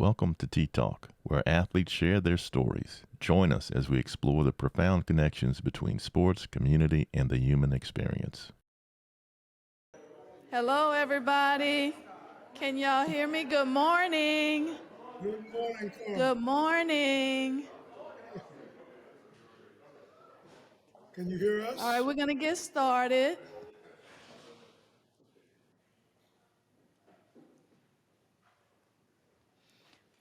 Welcome to TTalk, where athletes share their stories. Join us as we explore the profound connections between sports, community, and the human experience. Hello, everybody. Can y'all hear me? Good morning. Good morning, Carl. Good morning. Can you hear us? All right, we're going to get started.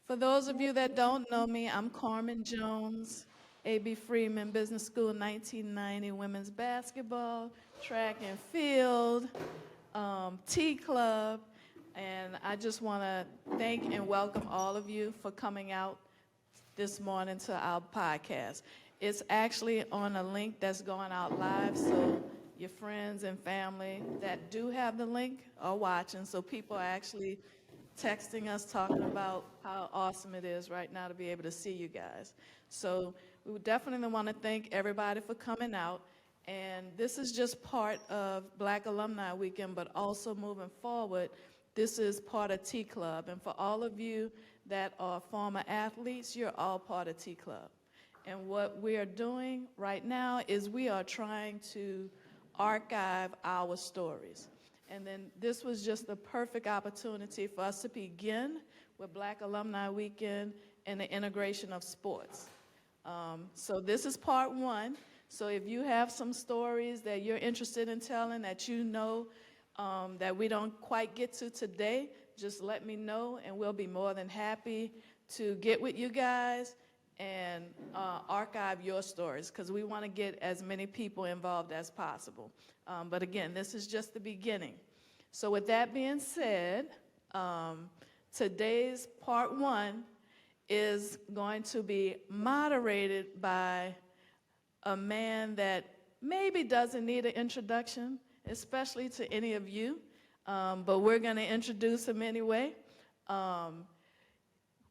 For those of you that don't know me, I'm Carmen Jones, A.B. Freeman Business School 1990, women's basketball, track and field, T Club, and I just want to thank and welcome all of you for coming out this morning to our podcast. It's actually on a link that's going out live, so your friends and family that do have the link are watching, so people are actually texting us, talking about how awesome it is right now to be able to see you guys. So we would definitely want to thank everybody for coming out. And this is just part of Black Alumni Weekend, but also moving forward, this is part of T Club. And for all of you that are former athletes, you're all part of T Club. And what we are doing right now is we are trying to archive our stories. And then this was just the perfect opportunity for us to begin with Black Alumni Weekend and the integration of sports. So this is part one. So if you have some stories that you're interested in telling that you know that we don't quite get to today, just let me know and we'll be more than happy to get with you guys and archive your stories because we want to get as many people involved as possible. But again, this is just the beginning. So with that being said, today's part one is going to be moderated by a man that maybe doesn't need an introduction, especially to any of you, but we're going to introduce him anyway.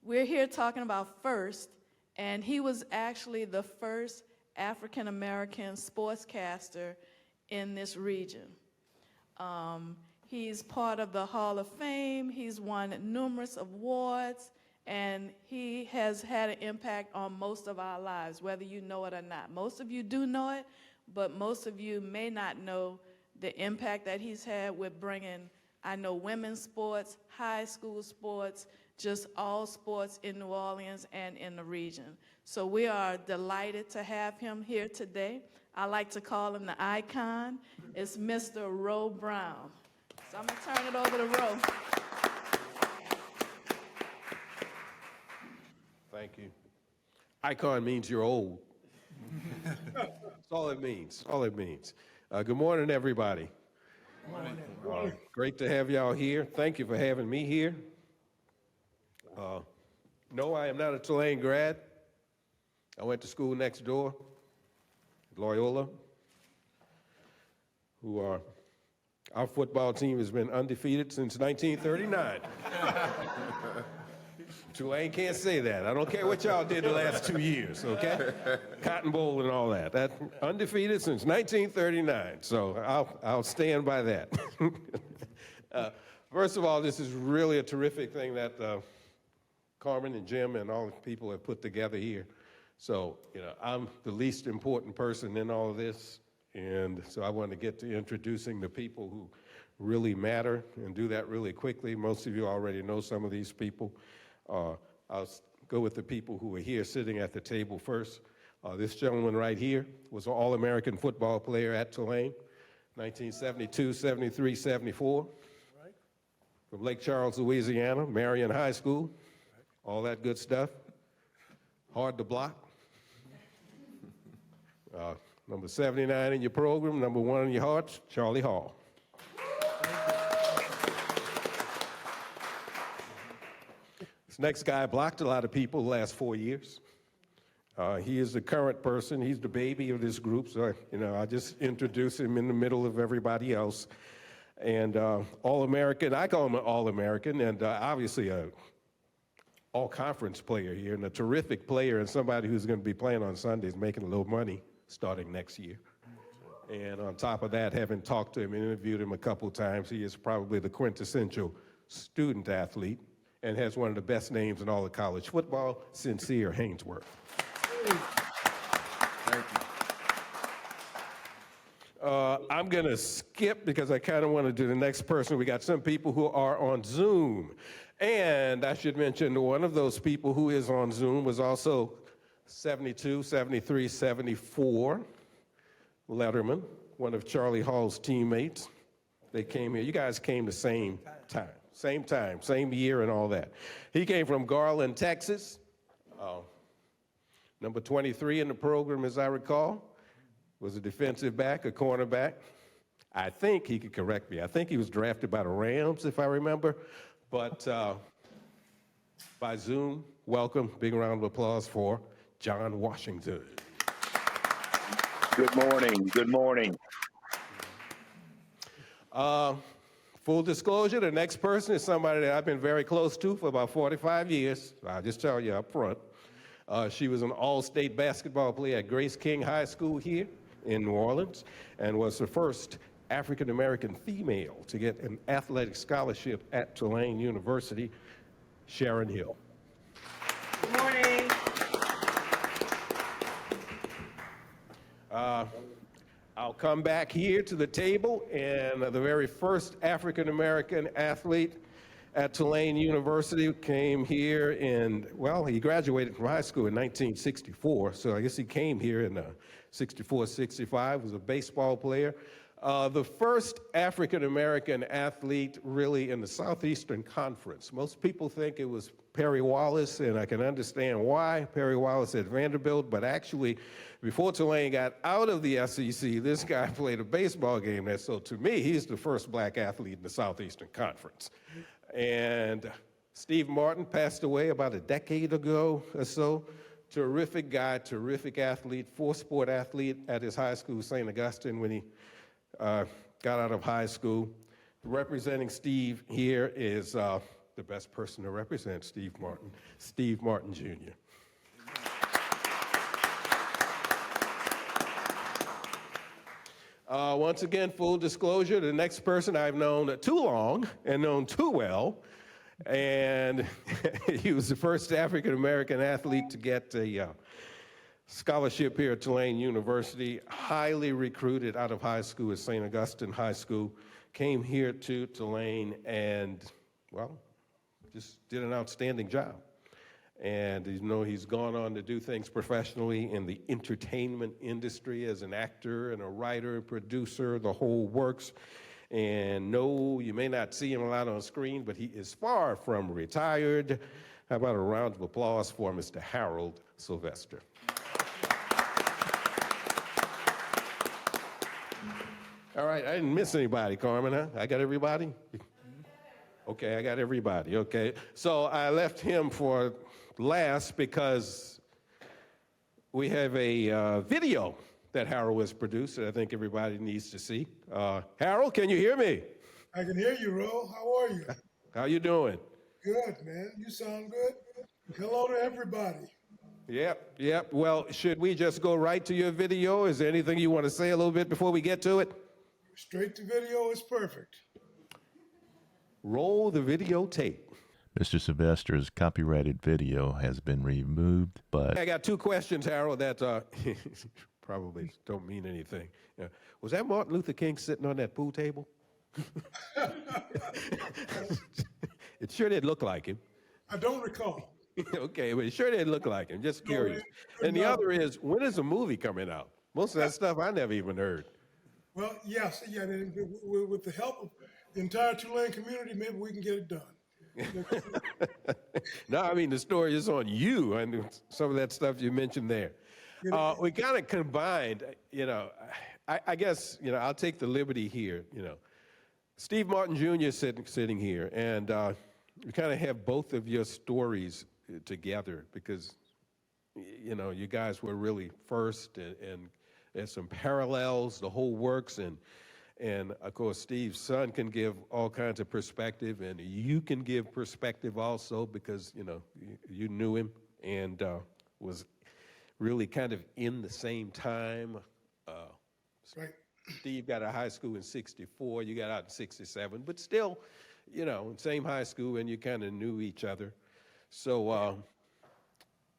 We're here talking about first, and he was actually the first African-American sportscaster in this region. He's part of the Hall of Fame. He's won numerous awards, and he has had an impact on most of our lives, whether you know it or not. Most of you do know it, but most of you may not know the impact that he's had with bringing, I know, women's sports, high school sports, just all sports in New Orleans and in the region. So we are delighted to have him here today. I like to call him the icon. It's Mr. Ro Brown. So I'm going to turn it over to Ro. Thank you. Icon means you're old. That's all it means. All it means. Good morning, everybody. Good morning. Great to have y'all here. Thank you for having me here. No, I am not a Tulane grad. I went to school next door, Loyola, our football team has been undefeated since 1939. Tulane can't say that. I don't care what y'all did the last 2 years, okay? Cotton Bowl and all that. That undefeated since 1939, so I'll stand by that. First of all, this is really a terrific thing that Carmen and Jim and all the people have put together here. So, I'm the least important person in all of this, and so I want to get to introducing the people who really matter and do that really quickly. Most of you already know some of these people. I'll go with the people who are here sitting at the table first. This gentleman right here was an All-American football player at Tulane, 1972, 73, 74. Right. From Lake Charles, Louisiana, Marion High School, all that good stuff. Hard to block. Number 79 in your program, number 1 in your hearts, Charlie Hall. This next guy blocked a lot of people the last 4 years. He is the current person. He's the baby of this group, so I just introduce him in the middle of everybody else. And All-American, I call him an All-American, and obviously a all-conference player here, and a terrific player, and somebody who's going to be playing on Sundays, making a little money starting next year. And on top of that, having talked to him and interviewed him a couple times, he is probably the quintessential student athlete. and has one of the best names in all of college football, Sincere Haynesworth. Thank you. I'm going to skip because I kind of want to do the next person. We got some people who are on Zoom. And I should mention one of those people who is on Zoom was also 72, 73, 74, Letterman, one of Charlie Hall's teammates. They came here. You guys came the same time, same year and all that. He came from Garland, Texas. Number 23 in the program, as I recall, was a defensive back, a cornerback. I think he could correct me. I think he was drafted by the Rams, if I remember. But by Zoom, welcome. Big round of applause for John Washington. Good morning. Good morning. Full disclosure, the next person is somebody that I've been very close to for about 45 years. I'll just tell you up front. She was an all-state basketball player at Grace King High School here in New Orleans and was the first African-American female to get an athletic scholarship at Tulane University, Sharon Hill. Good morning. I'll come back here to the table, and the very first African-American athlete at Tulane University came here in, well, he graduated from high school in 1964, so I guess he came here in 64, 65, was a baseball player. The first African-American athlete really in the Southeastern Conference. Most people think it was Perry Wallace, and I can understand why. Perry Wallace at Vanderbilt, but actually, before Tulane got out of the SEC, this guy played a baseball game there. So to me, he's the first black athlete in the Southeastern Conference. And Steve Martin passed away about a decade ago or so. Terrific guy, terrific athlete, four-sport athlete at his high school, St. Augustine, when he got out of high school. Representing Steve here is the best person to represent Steve Martin Jr. Once again, full disclosure, the next person I've known too long and known too well, and he was the first African-American athlete to get a scholarship here at Tulane University, highly recruited out of high school at St. Augustine High School, came here to Tulane and, well, just did an outstanding job. And you know, he's gone on to do things professionally in the entertainment industry as an actor and a writer and producer, the whole works. And no, you may not see him a lot on screen, but he is far from retired. How about a round of applause for Mr. Harold Sylvester? All right, I didn't miss anybody, Carmen, huh? I got everybody? Okay, I got everybody, okay. So I left him for last because we have a video that Harold has produced that I think everybody needs to see. Harold, can you hear me? I can hear you, Ro. How are you? How you doing? Good, man. You sound good. Hello to everybody. Yep. Well, should we just go right to your video? Is there anything you want to say a little bit before we get to it? Straight to video is perfect. Roll the videotape. Mr. Sylvester's copyrighted video has been removed, but I got two questions, Harold, that probably don't mean anything. Was that Martin Luther King sitting on that pool table? It sure did look like him. I don't recall. Okay, but it sure did look like him. Just curious. And the other is, when is the movie coming out? Most of that stuff I never even heard. Well, yes, yeah. With the help of the entire Tulane community, maybe we can get it done. No, I mean, the story is on you and some of that stuff you mentioned there. We kind of combined, I guess, I'll take the liberty here, Steve Martin Jr. sitting here, and we kind of have both of your stories together because, you guys were really first and there's some parallels, the whole works, and of course, Steve's son can give all kinds of perspective, and you can give perspective also because, you knew him and was really kind of in the same time. Right. Steve got out of high school in 64, you got out in 67, but still, you know, same high school, and you kind of knew each other. So,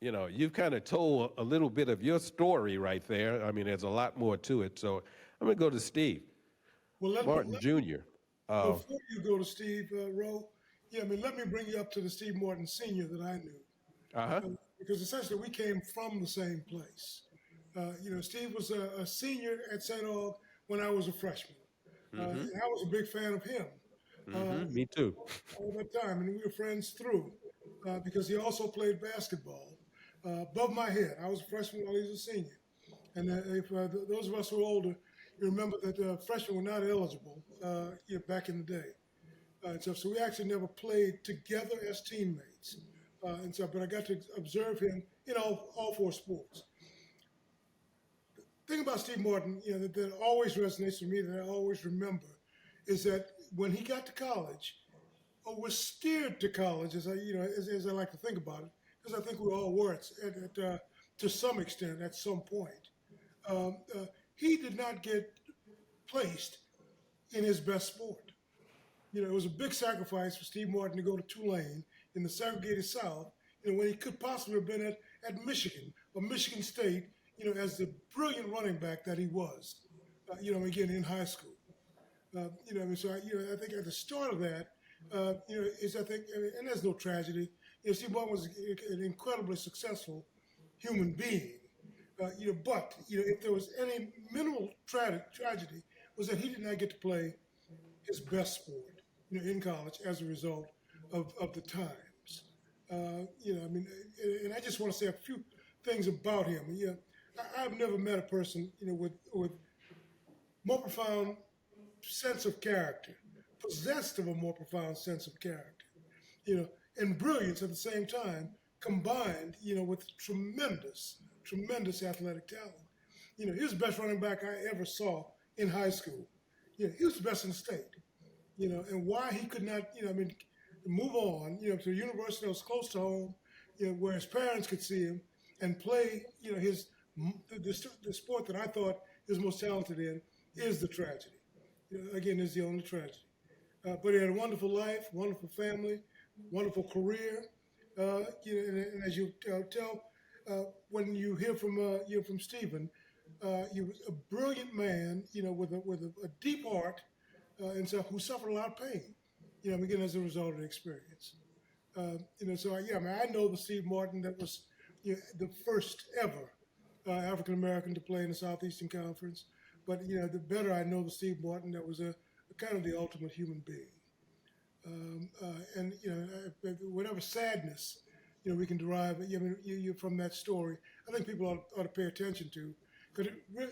you know, you've kind of told a little bit of your story right there. I mean, there's a lot more to it. So I'm going to go to Steve Well, Martin Jr. before you go to Steve Rowe, yeah, I mean, let me bring you up to the Steve Martin Sr. that I knew. Uh-huh. Because essentially we came from the same place. You know, Steve was a senior at St. Aug when I was a freshman. And I was a big fan of him. Me too. All that time, and we were friends through, because he also played basketball above my head. I was a freshman while he was a senior. And if those of us who are older, you remember that freshmen were not eligible back in the day. So we actually never played together as teammates. But I got to observe him in all four sports. The thing about Steve Martin, you know, that always resonates with me, that I always remember, is that when he got to college, or was steered to college, as I like to think about it, because I think we all were to some extent at some point. He did not get placed in his best sport. You know, it was a big sacrifice for Steve Martin to go to Tulane in the segregated South, you know, when he could possibly have been at Michigan or Michigan State, you know, as the brilliant running back that he was, you know, again, in high school. You know, so I think at the start of that, you know, and there's no tragedy. You know, Steve Martin was an incredibly successful human being. You know, but you know, if there was any minimal tragedy, was that he did not get to play his best sport, you know, in college as a result of the times. You know, I mean, and I just want to say a few things about him. You know, I've never met a person, you know, with more profound sense of character, possessed of a more profound sense of character, you know, and brilliance at the same time, combined, you know, with tremendous athletic talent. You know, he was the best running back I ever saw in high school. You know, he was the best in the state. You know, and why he could not, you know, I mean, move on, you know, to a university that was close to home, you know, where his parents could see him and play, you know, the sport that I thought he was most talented in is the tragedy. You know, again, is the only tragedy. But he had a wonderful life, wonderful family, wonderful career. You know, and as you tell, when you hear from Stephen, he was a brilliant man, you know, with a deep heart, and so who suffered a lot of pain, you know, again as a result of the experience. You know, so I mean, I know the Steve Martin that was, you know, the first ever African American to play in the Southeastern Conference. But you know, the better I know the Steve Martin that was a kind of the ultimate human being. And you know, whatever sadness, you know, we can derive, from that story, I think people ought to pay attention to,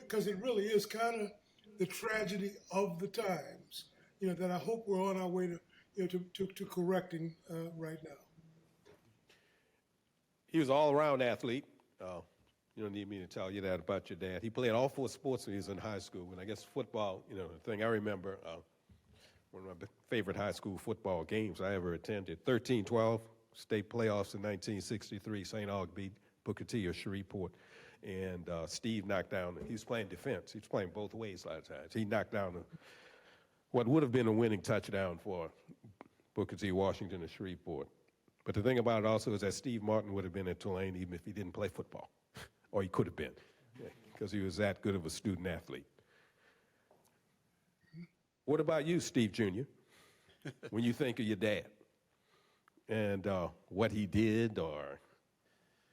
because it really is kind of the tragedy of the times, you know, that I hope we're on our way to, you know, to correcting right now. He was an all-around athlete. You don't need me to tell you that about your dad. He played all four sports when he was in high school. And I guess football, you know, the thing I remember, one of my favorite high school football games I ever attended, 13-12, state playoffs in 1963. St. Aug beat Booker T or Shreveport. And Steve knocked down, he was playing defense. He was playing both ways a lot of times. He knocked down what would have been a winning touchdown for Booker T. Washington or Shreveport. But the thing about it also is that Steve Martin would have been at Tulane even if he didn't play football. Or he could have been, because he was that good of a student athlete. What about you, Steve Jr., when you think of your dad and what he did, or?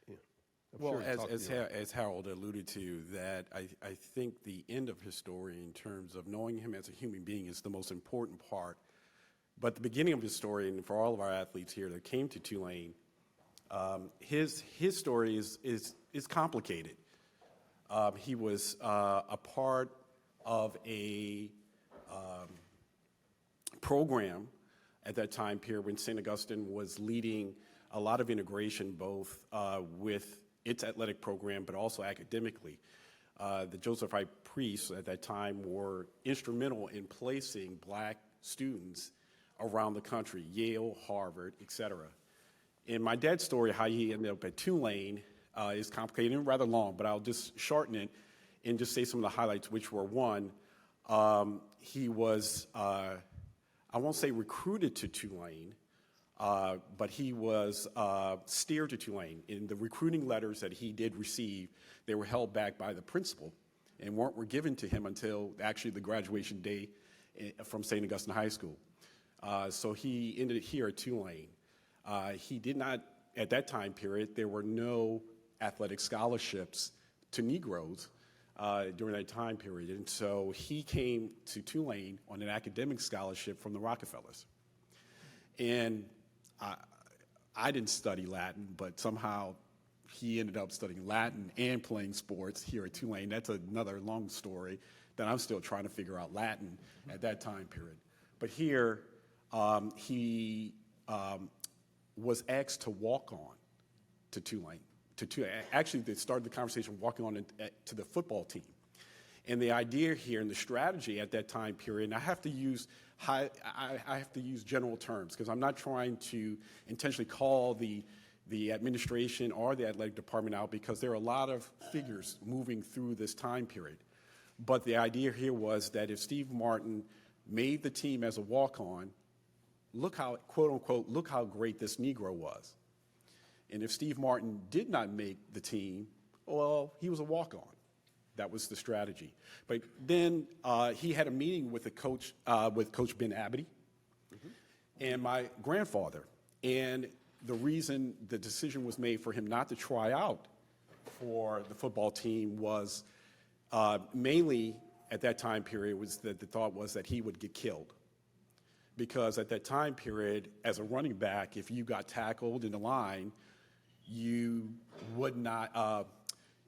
Yeah, Well, as Harold alluded to, that I think the end of his story in terms of knowing him as a human being is the most important part. But the beginning of his story, and for all of our athletes here that came to Tulane, his story is complicated. He was a part of a program at that time period when St. Augustine was leading a lot of integration, both with its athletic program, but also academically. The Joseph I. priests at that time were instrumental in placing black students around the country, Yale, Harvard, et cetera. In my dad's story, how he ended up at Tulane is complicated and rather long, but I'll just shorten it and just say some of the highlights, which were one, he was, I I won't say recruited to Tulane, but he was steered to Tulane. In the recruiting letters that he did receive, they were held back by the principal and were given to him until actually the graduation day from St. Augustine High School. So he ended here at Tulane. He did not, at that time period, there were no athletic scholarships to Negroes during that time period. And so he came to Tulane on an academic scholarship from the Rockefellers. And I didn't study Latin, but somehow he ended up studying Latin and playing sports here at Tulane. That's another long story that I'm still trying to figure out Latin at that time period. But here, he was asked to walk on to Tulane. Actually, they started the conversation walking on to the football team. And the idea here and the strategy at that time period, and I have to use general terms because I'm not trying to intentionally call the administration or the athletic department out because there are a lot of figures moving through this time period. But the idea here was that if Steve Martin made the team as a walk-on, look how, quote unquote, look how great this Negro was. And if Steve Martin did not make the team, well, he was a walk-on. That was the strategy. But then he had a meeting with Coach Ben Abity and my grandfather. And the reason the decision was made for him not to try out for the football team was mainly at that time period was that the thought was that he would get killed. Because at that time period, as a running back, if you got tackled in the line, you would not,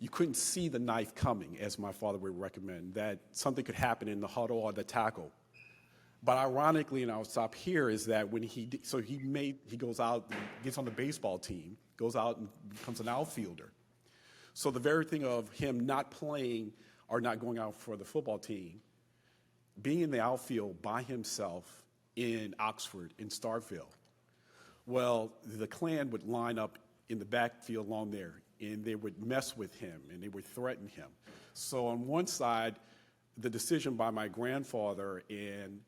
you couldn't see the knife coming, as my father would recommend, that something could happen in the huddle or the tackle. But ironically, and I'll stop here, is that when he goes out, gets on the baseball team, goes out and becomes an outfielder. So the very thing of him not playing or not going out for the football team, being in the outfield by himself in Oxford, in Starkville, well, the Klan would line up in the backfield along there, and they would mess with him, and they would threaten him. So on one side, the decision by my grandfather and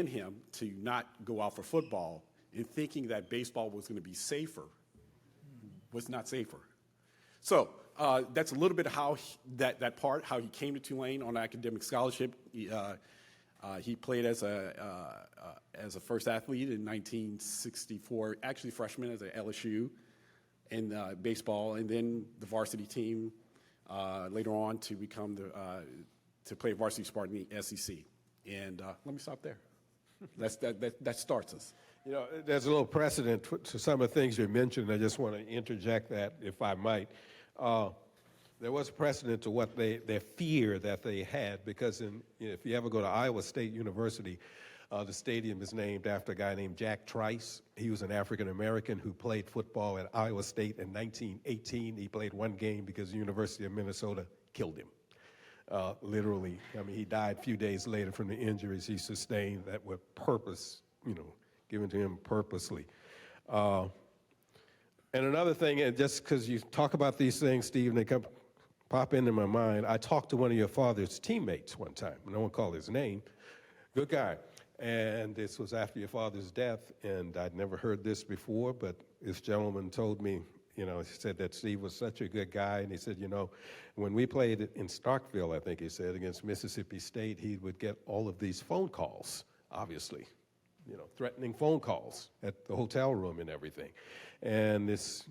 him to not go out for football and thinking that baseball was going to be safer was not safer. So that's a little bit how how he came to Tulane on academic scholarship. He played as a first athlete in 1964, actually freshman as an LSU in baseball, and then the varsity team later on to become to play varsity sport in the SEC. And let me stop there. That starts us. You know, there's a little precedent to some of the things you mentioned. I just want to interject that, if I might. There was precedent to what their fear that they had, because if you ever go to Iowa State University, the stadium is named after a guy named Jack Trice. He was an African-American who played football at Iowa State in 1918. He played one game because the University of Minnesota killed him. Literally, I mean, he died a few days later from the injuries he sustained that were given to him purposely. And another thing, and just because you talk about these things, Steve, and they pop into my mind, I talked to one of your father's teammates one time. No one called his name. Good guy. And this was after your father's death, and I'd never heard this before, but this gentleman told me, he said that Steve was such a good guy, and he said, when we played in Starkville, I think he said, against Mississippi State, he would get all of these phone calls, obviously, threatening phone calls at the hotel room and everything. And this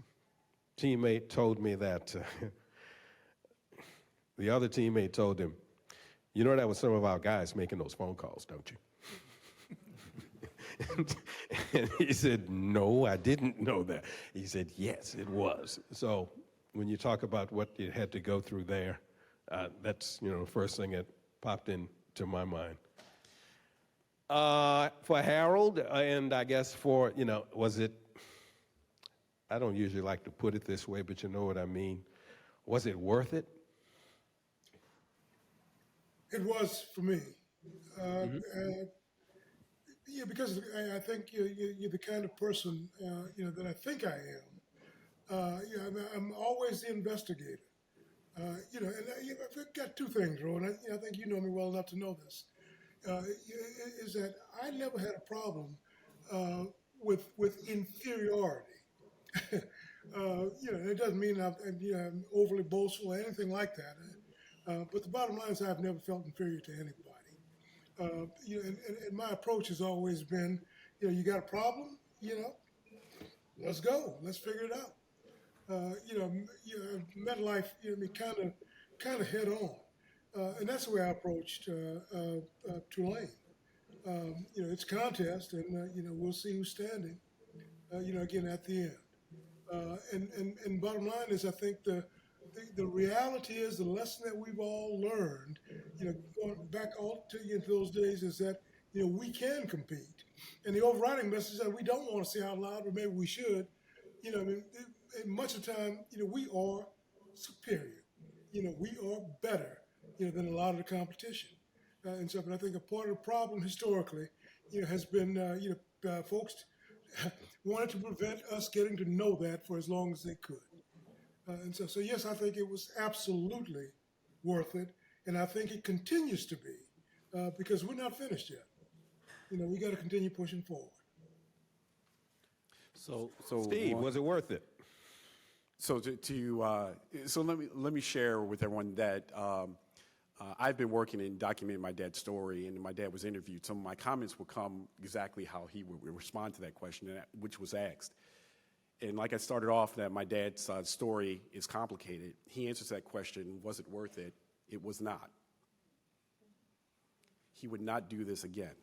teammate told me that the other teammate told him, that was some of our guys making those phone calls, don't you? And he said, no, I didn't know that. He said, yes, it was. So when you talk about what you had to go through there, that's, the first thing that popped into my mind. For Harold, and I guess for, was it, I don't usually like to put it this way, but you know what I mean. Was it worth it? It was for me. Yeah, because I think you're the kind of person, that I think I am. I'm always the investigator. And I've got two things, Rowan. I think you know me well enough to know this. is that I never had a problem with inferiority. It doesn't mean I'm overly boastful or anything like that. But the bottom line is I've never felt inferior to anybody. And my approach has always been, you got a problem, let's go, let's figure it out. Met life, kind of head on, and that's the way I approached Tulane. It's a contest, and we'll see who's standing. Again at the end. And bottom line is, I think the reality is the lesson that we've all learned, going back all to into those days, is that we can compete, and the overriding message that we don't want to say out loud, or maybe we should, much of the time, we are superior, we are better, than a lot of the competition, and so. But I think a part of the problem historically, has been, folks wanted to prevent us getting to know that for as long as they could. And so yes, I think it was absolutely worth it. And I think it continues to be because we're not finished yet. We got to continue pushing forward. So Steve, was it worth it? So so let me share with everyone that I've been working and documenting my dad's story, and my dad was interviewed. Some of my comments will come exactly how he would respond to that question, which was asked. And like I started off, that my dad's story is complicated. He answers that question, was it worth it? It was not. He would not do this again.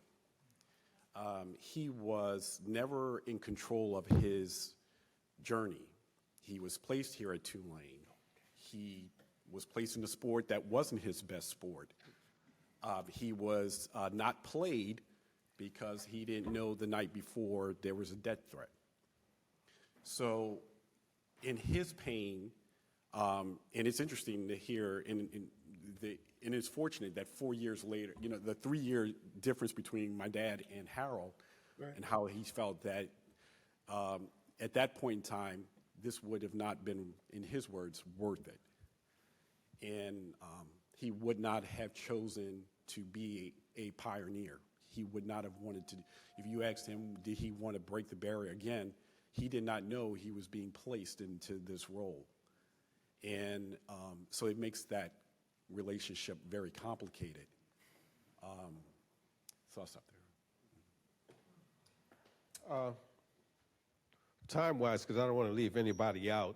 He was never in control of his journey. He was placed here at Tulane. He was placed in a sport that wasn't his best sport. He was not played because he didn't know the night before there was a death threat. So in his pain, and it's interesting to hear, and it's fortunate that 4 years later, the 3-year difference between my dad and Harold, right, and how he felt that at that point in time, this would have not been, in his words, worth it. And he would not have chosen to be a pioneer. He would not have wanted to. If you asked him, did he want to break the barrier again, he did not know he was being placed into this role. And so it makes that relationship very complicated. So I'll stop there. Time-wise, because I don't want to leave anybody out.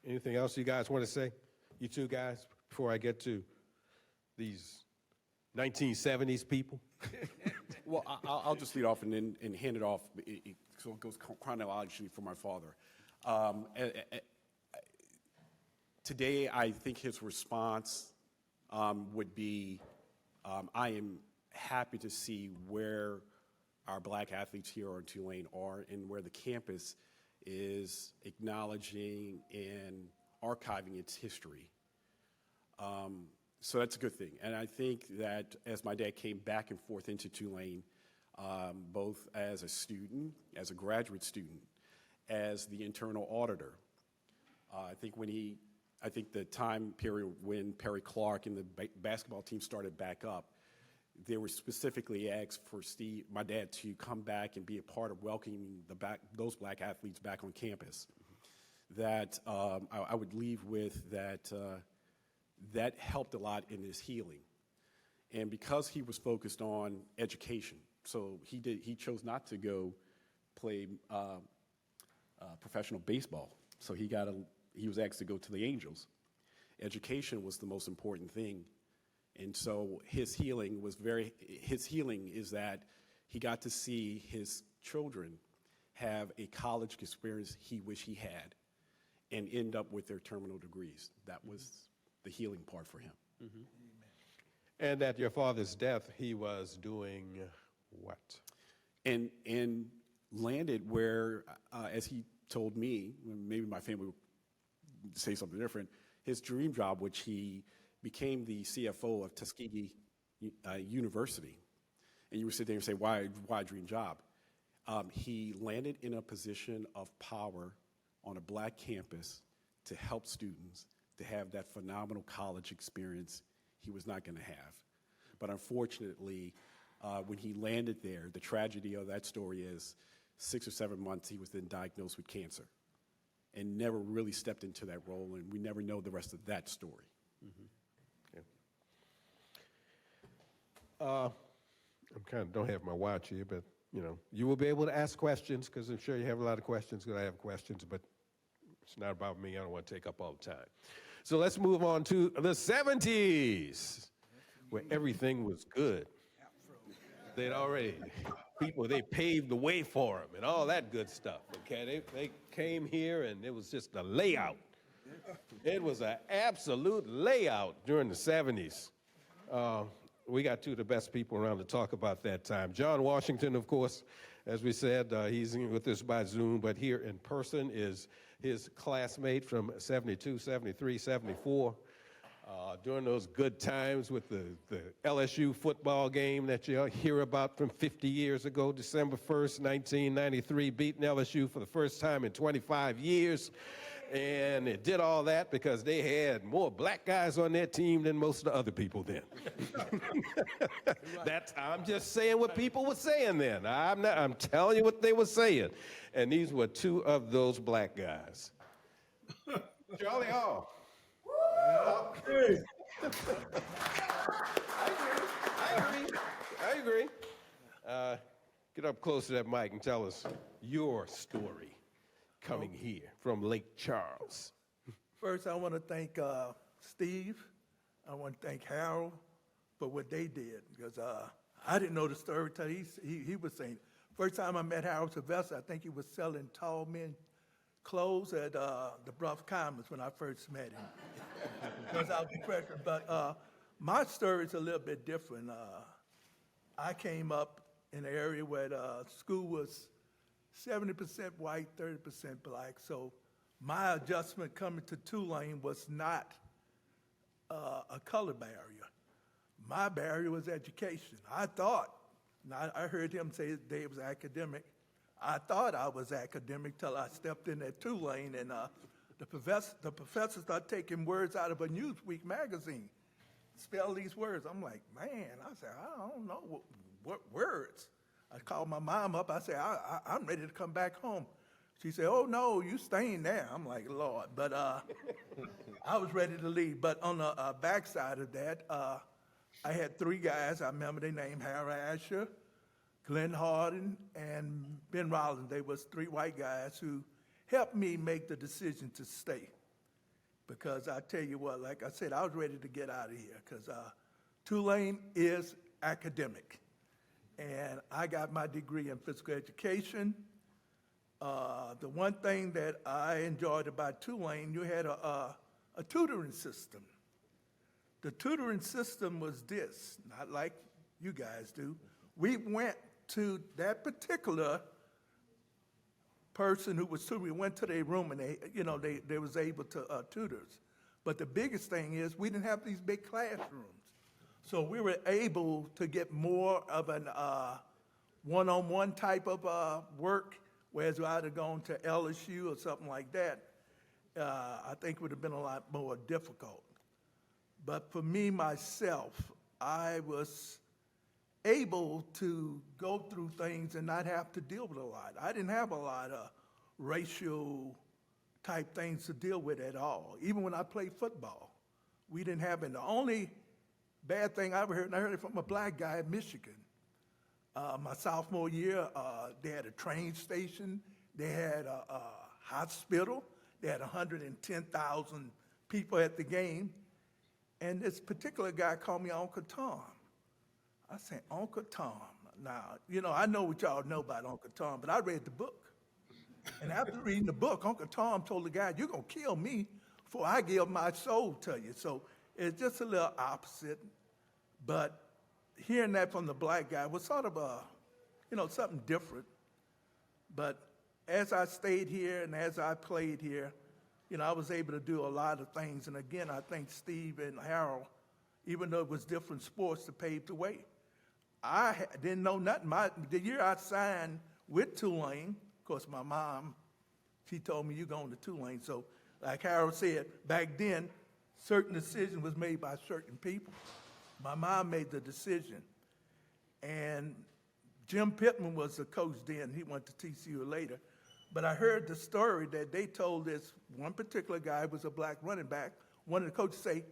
Anything else you guys want to say? You two guys, before I get to these 1970s people? Well, I'll just lead off and hand it off, so it goes chronologically for my father. Today, I think his response would be, I am happy to see where our black athletes here at Tulane are and where the campus is acknowledging and archiving its history. So that's a good thing. And I think that as my dad came back and forth into Tulane, both as a student, as a graduate student, as the internal auditor, I think the time period when Perry Clark and the basketball team started back up, they were specifically asked for my dad, to come back and be a part of welcoming those black athletes back on campus. That I would leave with that helped a lot in his healing. And because he was focused on education, so he chose not to go play professional baseball. So he was asked to go to the Angels. Education was the most important thing. And so his healing is that he got to see his children have a college experience he wished he had and end up with their terminal degrees. That was the healing part for him. Mm-hmm. And at your father's death, he was doing what? And landed where, as he told me, maybe my family would say something different, his dream job, which he became the CFO of Tuskegee University. And you would sit there and say, why dream job? He landed in a position of power on a black campus to help students to have that phenomenal college experience he was not going to have. But unfortunately, when he landed there, the tragedy of that story is 6 or 7 months he was then diagnosed with cancer and never really stepped into that role, and we never know the rest of that story. I'm kind of don't have my watch here, but you will be able to ask questions because I'm sure you have a lot of questions. Because I have questions, but it's not about me. I don't want to take up all the time. So let's move on to the 70s, where everything was good. They'd already they paved the way for them and all that good stuff. Okay, they came here and it was just a layout. It was an absolute layout during the 70s. We got two of the best people around to talk about that time. John Washington, of course, as we said, he's with us by Zoom, but here in person is his classmate from 72, 73, 74. During those good times with the LSU football game that you hear about from 50 years ago, December 1st, 1993, beating LSU for the first time in 25 years. And it did all that because they had more black guys on their team than most of the other people then. I'm just saying what people were saying then. I'm telling you what they were saying. And these were two of those black guys. Charlie Hall. Hey, I agree. Get up close to that mic and tell us your story coming here from Lake Charles. First, I want to thank Steve. I want to thank Harold for what they did because I didn't know the story until he was saying. First time I met Harold Sylvester, I think he was selling tall men clothes at the Bruff Commons when I first met him. Because I was a freshman. But my story is a little bit different. I came up in an area where the school was 70% white, 30% black. So my adjustment coming to Tulane was not a color barrier. My barrier was education. I thought, and I heard him say Dave was academic. I thought I was academic till I stepped in at Tulane and the professor started taking words out of a Newsweek magazine. Spell these words. I'm like, man, I said, I don't know what words. I called my mom up. I said, I'm ready to come back home. She said, oh, no, you staying there. I'm like, Lord. But I was ready to leave. But on the backside of that, I had three guys. I remember their name, Harold Asher, Glenn Harden, and Ben Rollins. They was three white guys who helped me make the decision to stay. Because I tell you what, like I said, I was ready to get out of here because Tulane is academic. And I got my degree in physical education. The one thing that I enjoyed about Tulane, you had a tutoring system. The tutoring system was this, not like you guys do. We went to that particular person who was tutoring. We went to their room and they was able to tutors. But the biggest thing is we didn't have these big classrooms. So we were able to get more of an one-on-one type of work, whereas I'd have gone to LSU or something like that. I think it would have been a lot more difficult. But for me, myself, I was able to go through things and not have to deal with a lot. I didn't have a lot of racial type things to deal with at all. Even when I played football, we didn't have it. The only bad thing I ever heard, and I heard it from a black guy in Michigan. My sophomore year, they had a train station, they had a hospital, they had 110,000 people at the game, and this particular guy called me Uncle Tom. I said, Uncle Tom. Now, I know what y'all know about Uncle Tom, but I read the book. And after reading the book, Uncle Tom told the guy, you're going to kill me before I give my soul to you. So it's just a little opposite. But hearing that from the black guy was sort of something different. But as I stayed here and as I played here, I was able to do a lot of things. And again, I thank Steve and Harold, even though it was different sports, to pave the way. I didn't know nothing. The year I signed with Tulane, of course, my mom, she told me, you're going to Tulane. So like Harold said, back then, certain decisions was made by certain people. My mom made the decision. And Jim Pittman was the coach then. He went to TCU later. But I heard the story that they told this one particular guy was a black running back. One of the coaches say,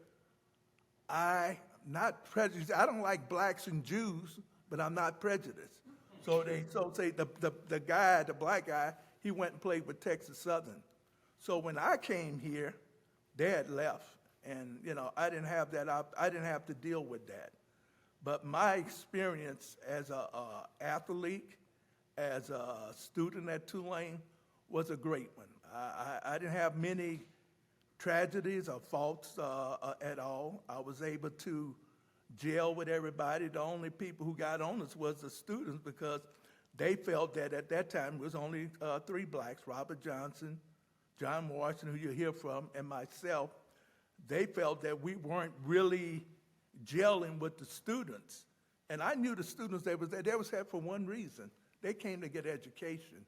I'm not prejudiced. I don't like blacks and Jews, but I'm not prejudiced. So they say the guy, the black guy, he went and played with Texas Southern. So when I came here, they had left, and I didn't have that. I didn't have to deal with that. But my experience as an athlete, as a student at Tulane, was a great one. I didn't have many tragedies or faults at all. I was able to gel with everybody. The only people who got on us was the students, because they felt that at that time it was only 3 blacks, Robert Johnson, John Washington, who you hear from, and myself. They felt that we weren't really gelling with the students. And I knew the students that was there. They was there for one reason. They came to get education.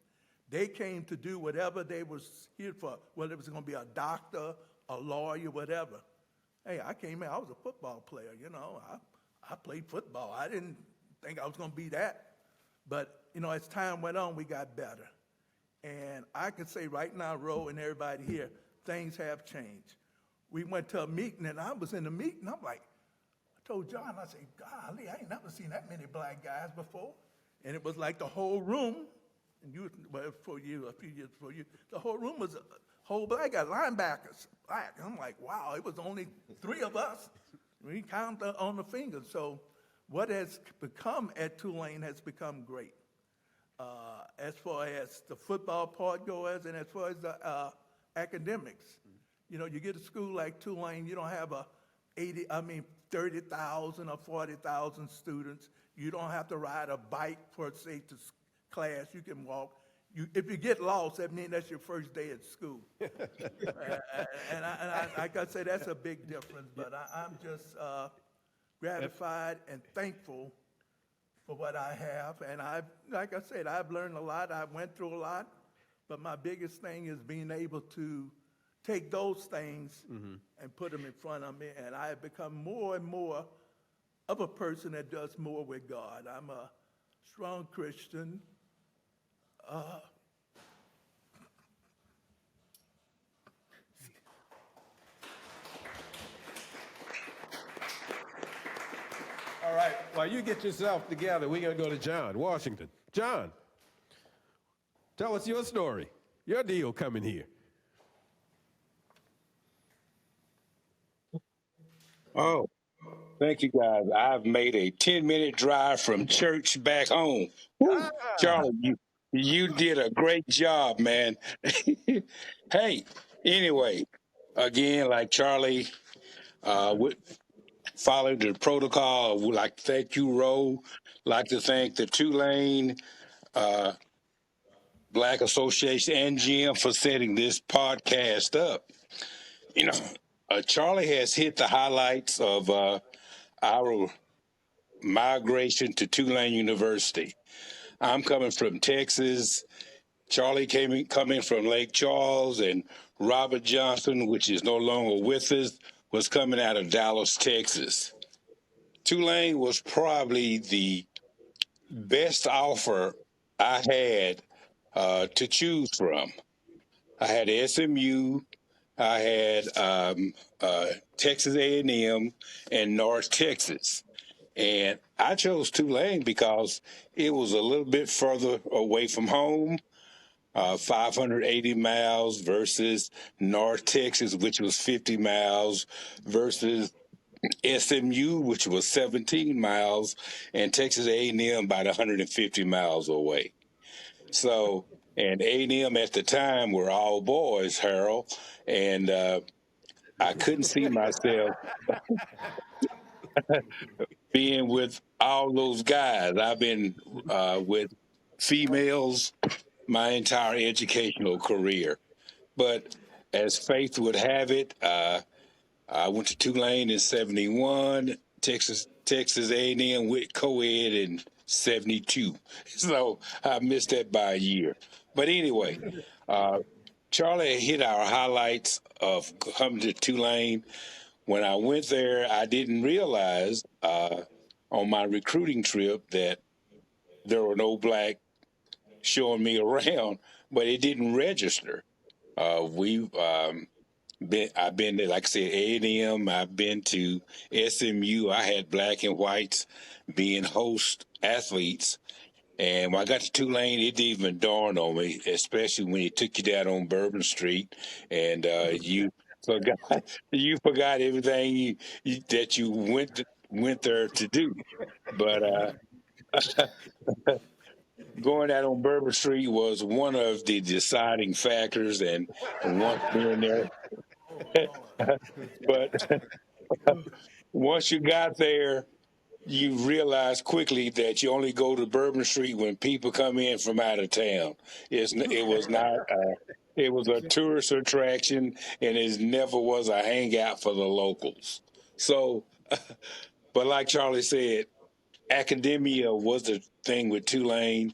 They came to do whatever they was here for, whether it was going to be a doctor, a lawyer, whatever. Hey, I came in, I was a football player, I played football. I didn't think I was going to be that. But, as time went on, we got better. And I can say right now, Ro, and everybody here, things have changed. We went to a meeting, and I was in the meeting, I'm like, I told John, I said, golly, I ain't never seen that many black guys before. And it was like the whole room, and for you, a few years before you, the whole room was a whole black guy, linebackers, black. I'm like, wow, it was only 3 of us. We count on the fingers. So what has become at Tulane has become great. As far as the football part goes, and as far as the academics. You get a school like Tulane, you don't have 30,000 or 40,000 students. You don't have to ride a bike per se to class. You can walk. If you get lost, that means that's your first day at school. and like I say, that's a big difference. But I'm just gratified and thankful for what I have. And like I said, I've learned a lot. I went through a lot. But my biggest thing is being able to take those things and put them in front of me. And I have become more and more of a person that does more with God. I'm a strong Christian. All right, while you get yourself together, we're going to go to John, Washington. John, tell us your story, your deal coming here. Oh, thank you, guys. I've made a 10-minute drive from church back home. Woo. Charlie, you did a great job, man. Hey, anyway, again, like Charlie, followed the protocol. Would like to thank you, Ro. Like to thank the Tulane Black Association and Jim for setting this podcast up. Charlie has hit the highlights of our migration to Tulane University. I'm coming from Texas. Charlie coming from Lake Charles, and Robert Johnson, which is no longer with us, was coming out of Dallas, Texas. Tulane was probably the best offer I had to choose from. I had SMU, I had Texas A&M, and North Texas. And I chose Tulane because it was a little bit further away from home, 580 miles versus North Texas, which was 50 miles, versus SMU, which was 17 miles, and Texas A&M about 150 miles away. So, and A&M at the time were all boys, Harold, and I couldn't see myself being with all those guys. I've been with females my entire educational career. But as faith would have it, I went to Tulane in 71, Texas A&M with co-ed in 72. So I missed that by a year. But anyway, Charlie hit our highlights of coming to Tulane. when I went there, I didn't realize on my recruiting trip that there were no black showing me around, but it didn't register. We've I've been to, like I said, A&M. I've been to SMU. I had black and whites being host athletes. And when I got to Tulane, it didn't even dawn on me, especially when he took you down on Bourbon Street and you forgot everything that you went there to do. But going out on Bourbon Street was one of the deciding factors. And once being there, but once you got there, you realize quickly that you only go to Bourbon Street when people come in from out of town. It was not. It was a tourist attraction, and it never was a hangout for the locals. So, but like Charlie said, academia was the thing with Tulane.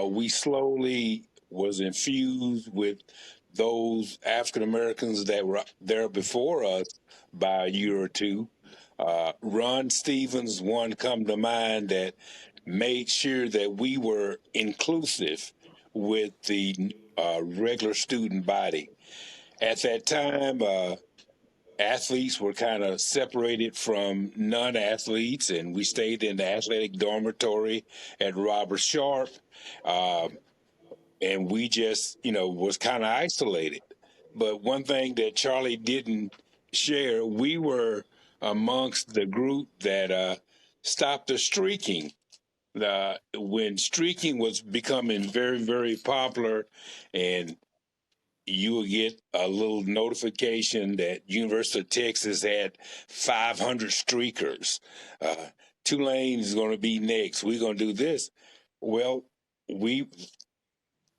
We slowly was infused with those African Americans that were there before us by a year or two. Ron Stevens, one come to mind that made sure that we were inclusive with the regular student body. At that time, athletes were kind of separated from non-athletes, and we stayed in the athletic dormitory at Robert Sharp, and we just, was kind of isolated. But one thing that Charlie didn't share, we were amongst the group that stopped the streaking. When streaking was becoming very, very popular, and you would get a little notification that University of Texas had 500 streakers. Tulane is going to be next. We're going to do this. Well, we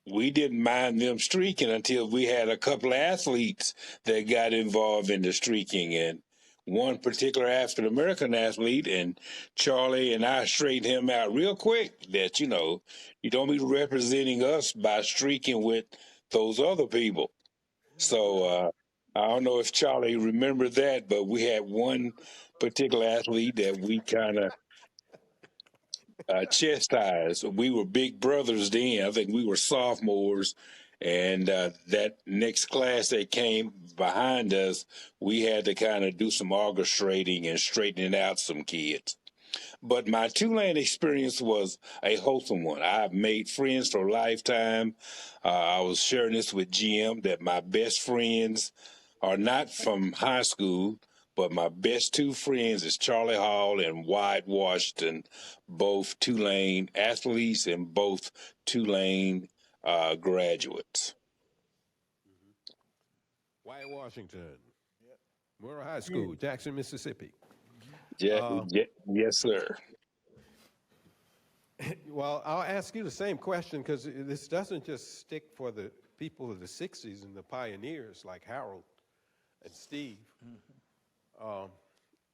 didn't mind them streaking until we had a couple of athletes that got involved in the streaking, and one particular African American athlete, and Charlie and I straightened him out real quick that you don't be representing us by streaking with those other people. So I don't know if Charlie remembered that, but we had one particular athlete that we kind of chastised. We were big brothers then. I think we were sophomores, and that next class that came behind us, we had to kind of do some orchestrating and straightening out some kids. But my Tulane experience was a wholesome one. I've made friends for a lifetime. I was sharing this with Jim that my best friends are not from high school, but my best two friends is Charlie Hall and Wyatt Washington, both Tulane athletes and both Tulane graduates. Wyatt Washington, Murrah High School, Jackson, Mississippi. Yes, sir. Well, I'll ask you the same question because this doesn't just stick for the people of the 60s and the pioneers like Harold and Steve.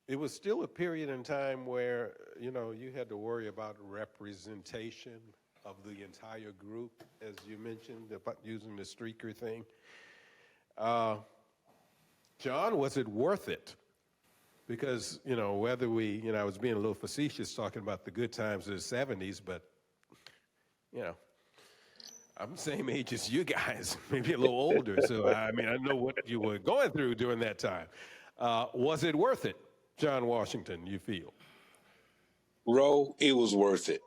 It was still a period in time where, you had to worry about representation of the entire group, as you mentioned, about using the streaker thing. John, was it worth it? Because, whether I was being a little facetious talking about the good times of the 70s, but, I'm the same age as you guys, maybe a little older. So, I know what you were going through during that time. Was it worth it, John Washington, you feel? Ro, it was worth it.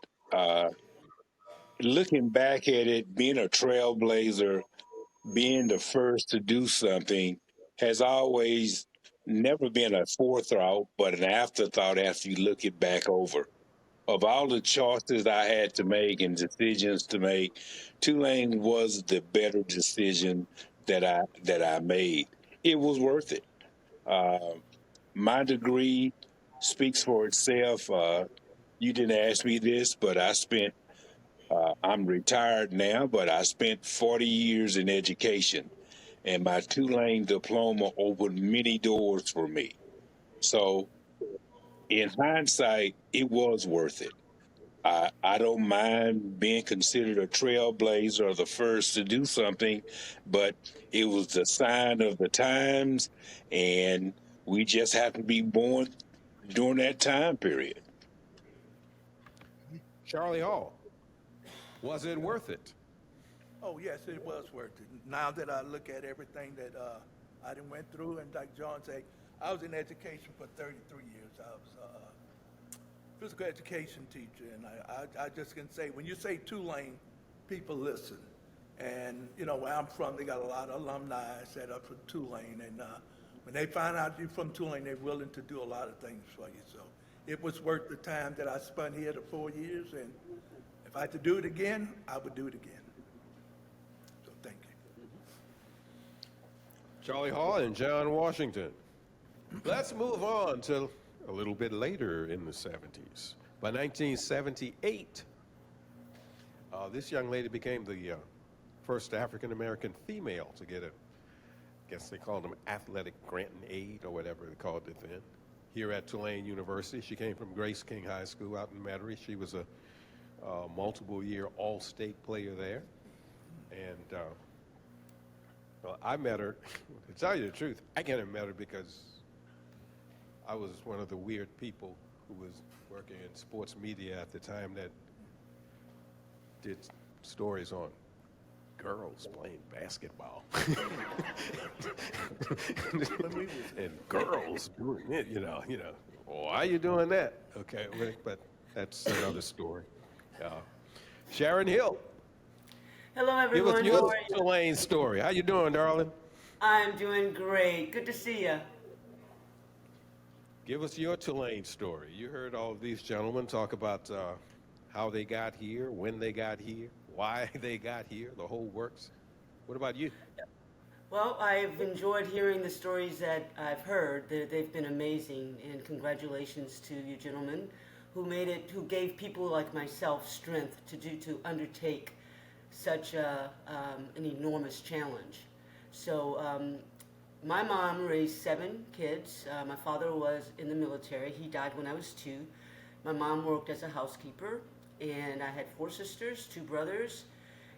Looking back at it, being a trailblazer, being the first to do something has always never been a forethought, but an afterthought after you look it back over. Of all the choices I had to make and decisions to make, Tulane was the better decision that I made. It was worth it. My degree speaks for itself. You didn't ask me this, but I'm retired now, but I spent 40 years in education, and my Tulane diploma opened many doors for me. So in hindsight, it was worth it. I don't mind being considered a trailblazer or the first to do something, but it was the sign of the times, and We just happened to be born during that time period. Charlie Hall, was it worth it? Oh, yes, it was worth it. Now that I look at everything that I done went through, and like John said, I was in education for 33 years. I was a physical education teacher, and I just can say, when you say Tulane, people listen. And, you know, where I'm from, they got a lot of alumni set up for Tulane, and when they find out you're from Tulane, they're willing to do a lot of things for you. So it was worth the time that I spent here the 4 years, and if I had to do it again, I would do it again. So thank you. Charlie Hall and John Washington. Let's move on to a little bit later in the 70s. By 1978, this young lady became the first African-American female to get a, I guess they called them athletic grant and aid or whatever they called it then, here at Tulane University. She came from Grace King High School out in Metairie. She was a multiple-year all-state player there. And well, I met her, to tell you the truth, I kind of met her because I was one of the weird people who was working in sports media at the time that did stories on girls playing basketball. And girls doing it, you know, why are you doing that? Okay, but that's another story. Sharon Hill, Hello, give us everyone. How your are you? Tulane story. How you doing, darling? I'm doing great. Good to see you. Give us your Tulane story. You heard all of these gentlemen talk about how they got here, when they got here, why they got here, the whole works. What about you? Well, I've enjoyed hearing the stories that I've heard. They've been amazing, and congratulations to you gentlemen who made it, who gave people like myself strength to undertake such an enormous challenge. So my mom raised 7 kids. My father was in the military. He died when I was 2. My mom worked as a housekeeper, and I had 4 sisters, 2 brothers.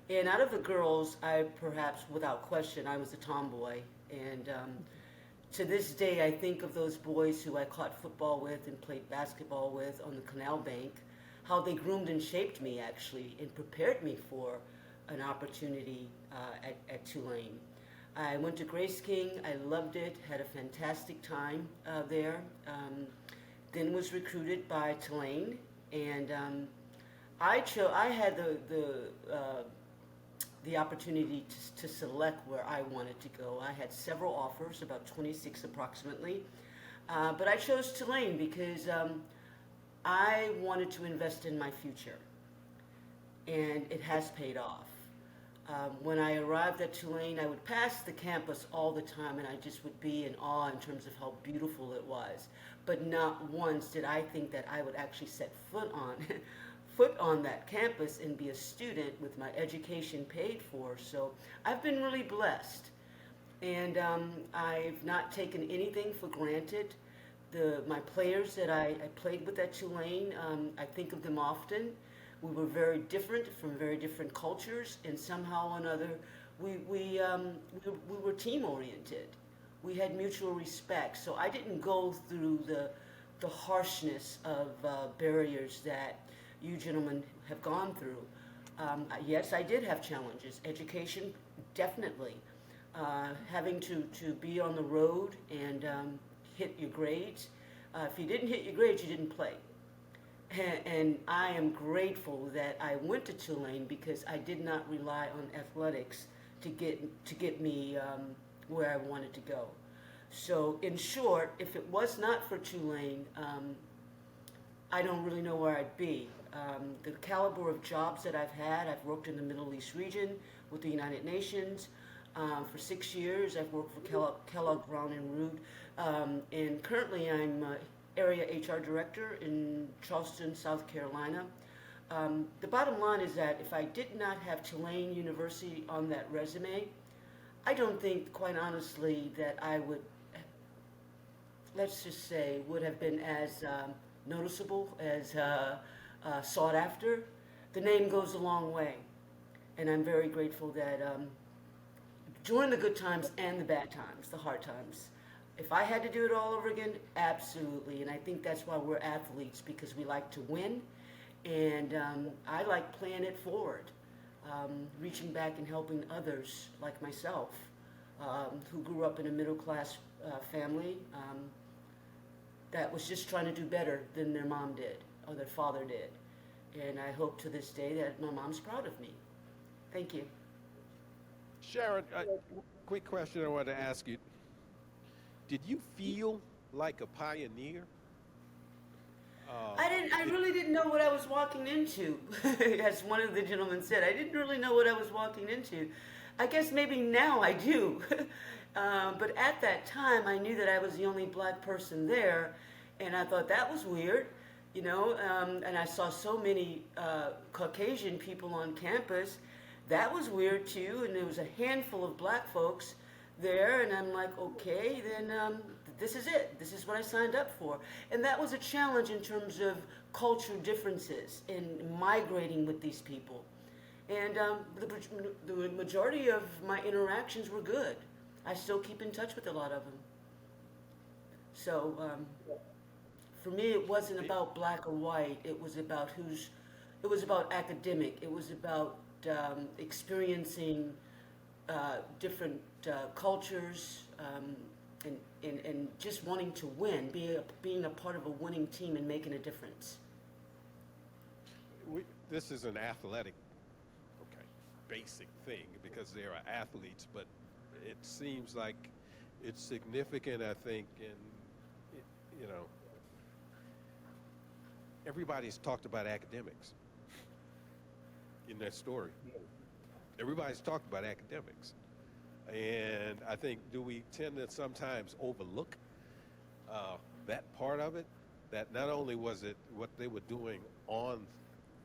And out of the girls, I perhaps, without question, I was a tomboy. And to this day, I think of those boys who I caught football with and played basketball with on the canal bank, how they groomed and shaped me, actually, and prepared me for an opportunity at Tulane. I went to Grace King. I loved it, had a fantastic time there. Then was recruited by Tulane, and I had the opportunity to select where I wanted to go. I had several offers, about 26 approximately, but I chose Tulane because I wanted to invest in my future, and it has paid off. When I arrived at Tulane, I would pass the campus all the time, and I just would be in awe in terms of how beautiful it was. But not once did I think that I would actually set foot on that campus and be a student with my education paid for. So I've been really blessed, and I've not taken anything for granted. My players that I played with at Tulane, I think of them often. We were very different, from very different cultures, and somehow or another, we were team-oriented. We had mutual respect, so I didn't go through the harshness of barriers that you gentlemen have gone through. Yes, I did have challenges. Education, definitely. Having to be on the road and hit your grades. If you didn't hit your grades, you didn't play. And I am grateful that I went to Tulane because I did not rely on athletics to get me where I wanted to go. So in short, if it was not for Tulane, I don't really know where I'd be. The caliber of jobs that I've worked in the Middle East region with the United Nations. For 6 years, I've worked for Kellogg Brown and Root. And currently I'm Area HR Director in Charleston, South Carolina. The bottom line is that if I did not have Tulane University on that resume, I don't think, quite honestly, that I would, let's just say, would have been as noticeable, as sought after. The name goes a long way, and I'm very grateful that during the good times and the bad times, the hard times, If I had to do it all over again, absolutely. And I think that's why we're athletes, because we like to win. And I like playing it forward, reaching back and helping others like myself, who grew up in a middle class family that was just trying to do better than their mom did or their father did. And I hope to this day that my mom's proud of me. Thank you. Sharon, quick question I wanted to ask you. Did you feel like a pioneer? I really didn't know what I was walking into, as one of the gentlemen said. I didn't really know what I was walking into. I guess maybe now I do. But at that time, I knew that I was the only black person there, and I thought that was weird, you know, and I saw so many Caucasian people on campus. That was weird too, and there was a handful of black folks there, and I'm like, okay, then this is it. This is what I signed up for. And that was a challenge in terms of culture differences and migrating with these people. And the majority of my interactions were good. I still keep in touch with a lot of them. So for me, it wasn't about black or white. It was about academic. It was about experiencing different cultures and just wanting to win, being a part of a winning team and making a difference. This is an athletic, basic thing because they are athletes, but it seems like it's significant, I think, and everybody's talked about academics in that story. Everybody's talked about academics. And I think, do we tend to sometimes overlook that part of it? That not only was it what they were doing on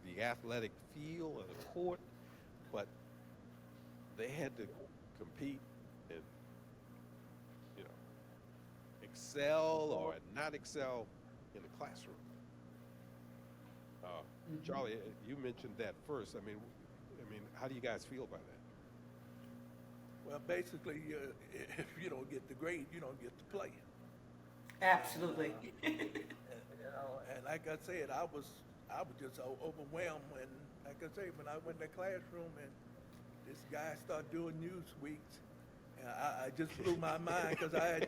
the athletic field or the court, but they had to compete and, excel or not excel in the classroom. Charlie, you mentioned that first. I mean, how do you guys feel about that? Well, basically, if you don't get the grade, you don't get to play. Absolutely. And like I said, I was just overwhelmed when, like I say, when I went in the classroom and this guy started doing Newsweeks, and I just blew my mind because I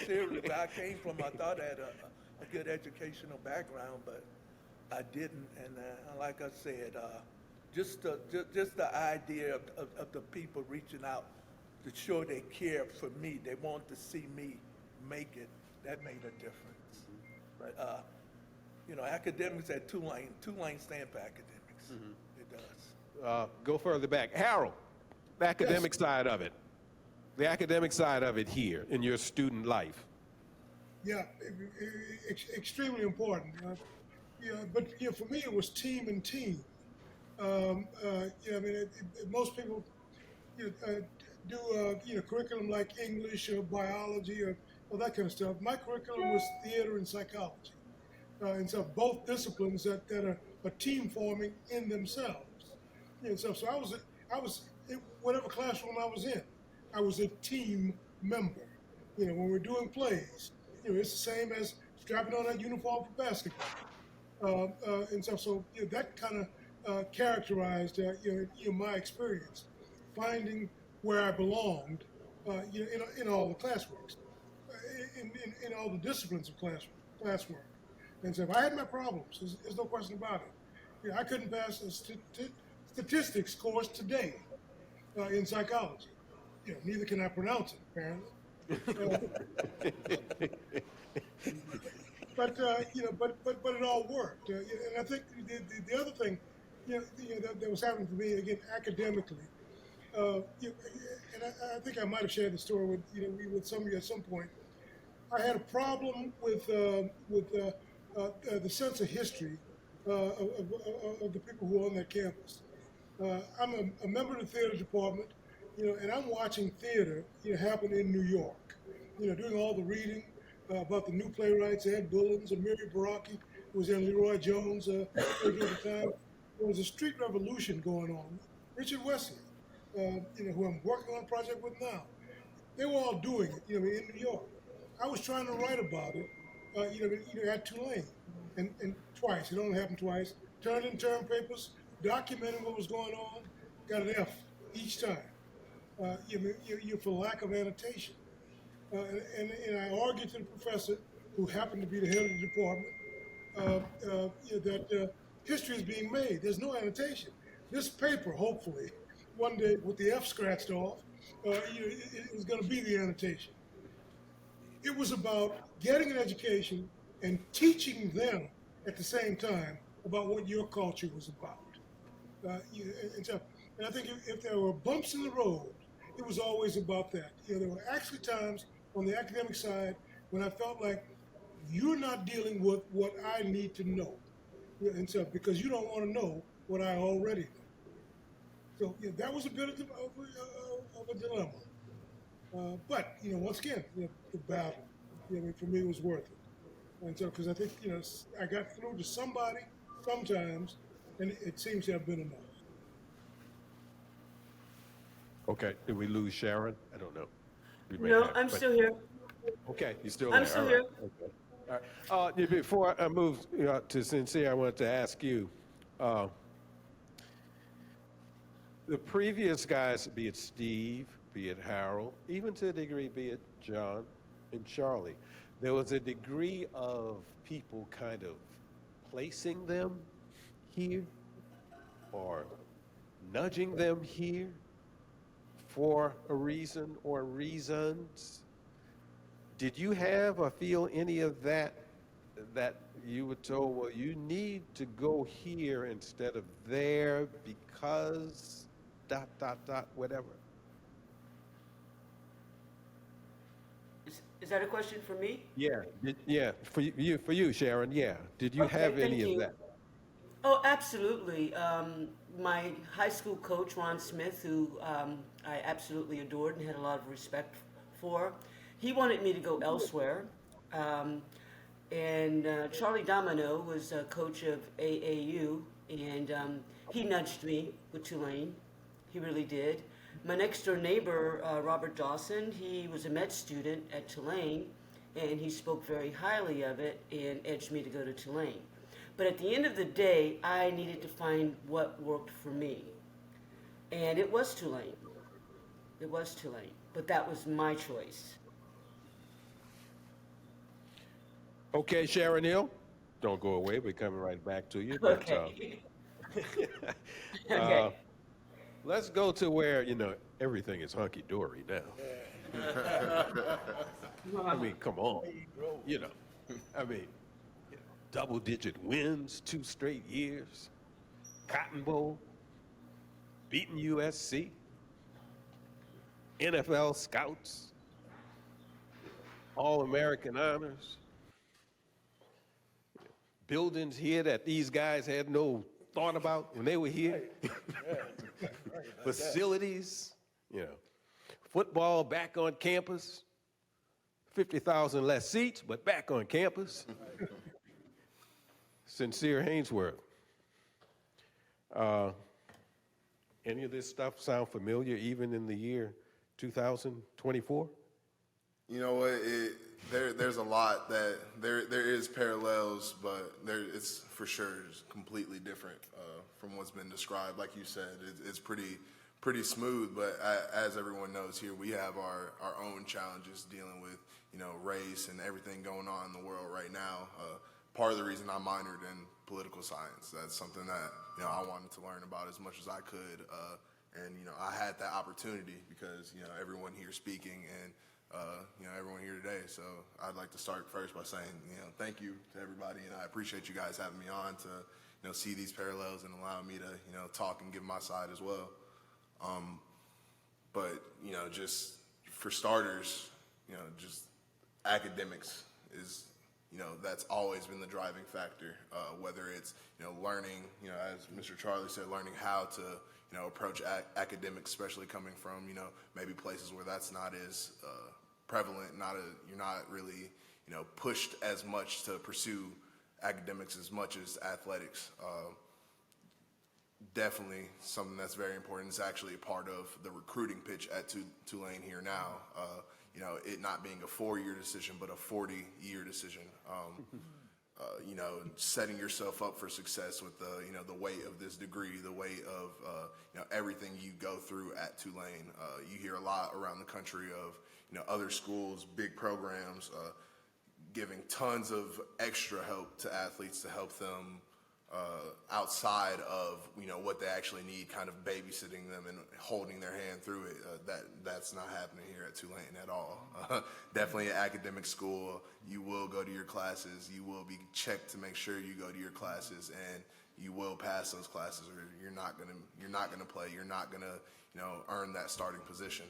seriously, where I came from, I thought I had a good educational background, but I didn't. And like I said, just the idea of the people reaching out to show they care for me, they want to see me make it, that made a difference. But academics at Tulane stand for academics. Mm-hmm. It does. Go further back. Harold, the academic side of it. The academic side of it here in your student life. Yeah, extremely important. But for me, it was team and team. Most people do curriculum like English or biology or that kind of stuff. My curriculum was theater and psychology, and so both disciplines that are team forming in themselves. And so I was in whatever classroom I was in, I was a team member. When we're doing plays, it's the same as strapping on that uniform for basketball. And so that kind of characterized my experience, finding where I belonged, in all the classworks, in all the disciplines of classwork. And so if I had my problems, there's no question about it. I couldn't pass a statistics course today in psychology. Neither can I pronounce it, apparently. But it all worked. And I think the other thing, that was happening for me again academically. And I think I might have shared the story with some of you at some point. I had a problem with the sense of history of the people who are on that campus. I'm a member of the theater department, and I'm watching theater happen in New York. Doing all the reading about the new playwrights, Ed Bullins and Miri Baraki, who was in Leroy Jones at the time. There was a street revolution going on. Richard Wesley, who I'm working on a project with now, they were all doing it, in New York. I was trying to write about it, at Tulane, and twice. It only happened twice. Turned in term papers, documented what was going on, got an F each time. For lack of annotation. And I argued to the professor, who happened to be the head of the department, that history is being made. There's no annotation. This paper, hopefully, one day with the F scratched off, it was going to be the annotation. It was about getting an education and teaching them at the same time about what your culture was about. And I think if there were bumps in the road, it was always about that. There were actually times on the academic side when I felt like you're not dealing with what I need to know, because you don't want to know what I already know. So that was a bit of a dilemma. But once again, the battle, for me was worth it. And so, because I think I got through to somebody sometimes, and it seems to have been enough. Okay, did we lose Sharon? I don't know. No, I'm still here. Okay, you're still I'm there. still All here. right. Okay. All right. Before I move to Sincere, I wanted to ask you, the previous guys, be it Steve, be it Harold, even to a degree, be it John and Charlie, there was a degree of people kind of placing them here or nudging them here for a reason or reasons. Did you have or feel any of that you were told, well, you need to go here instead of there because ... whatever? Is that a question for me? Yeah, for you, Sharon, yeah. Did you have any of that? Oh, absolutely. My high school coach, Ron Smith, who I absolutely adored and had a lot of respect for, he wanted me to go elsewhere. And Charlie Domino was a coach of AAU, and he nudged me with Tulane. He really did. My next door neighbor, Robert Dawson, he was a med student at Tulane, and he spoke very highly of it and edged me to go to Tulane. But at the end of the day, I needed to find what worked for me. And it was Tulane. It was Tulane. But that was my choice. Okay, Sharon Hill, don't go away. We're coming right back to you. Okay. But, Okay. let's go to where, everything is hunky-dory now. I mean, come on. Double-digit wins, 2 straight years, Cotton Bowl, beating USC, NFL scouts, All-American honors, buildings here that these guys had no thought about when they were here, facilities, football back on campus, 50,000 less seats, but back on campus. Sincere Haynesworth. Any of this stuff sound familiar even in the year 2024? You know what? There's a lot that there is parallels, but it's for sure completely different from what's been described. Like you said, it's pretty smooth, but as everyone knows here, we have our own challenges dealing with race and everything going on in the world right now. Part of the reason I minored in political science, that's something that I wanted to learn about as much as I could, and I had that opportunity because everyone here speaking and everyone here today. So I'd like to start first by saying thank you to everybody, and I appreciate you guys having me on to see these parallels and allow me to talk and give my side as well. But just for starters, just academics is that's always been the driving factor, whether it's, learning, as Mr. Charlie said, learning how to, approach academics, especially coming from, maybe places where that's not as prevalent, you're not really, pushed as much to pursue academics as much as athletics. Definitely something that's very important. It's actually a part of the recruiting pitch at Tulane here now. it not being a 4-year decision, but a 40-year decision. Setting yourself up for success with the weight of this degree, the weight of everything you go through at Tulane. You hear a lot around the country of other schools, big programs, giving tons of extra help to athletes to help them outside of what they actually need, kind of babysitting them and holding their hand through it. That's not happening here at Tulane at all. Definitely an academic school. You will go to your classes. You will be checked to make sure you go to your classes, and you will pass those classes, or you're not gonna play. You're not gonna earn that starting position.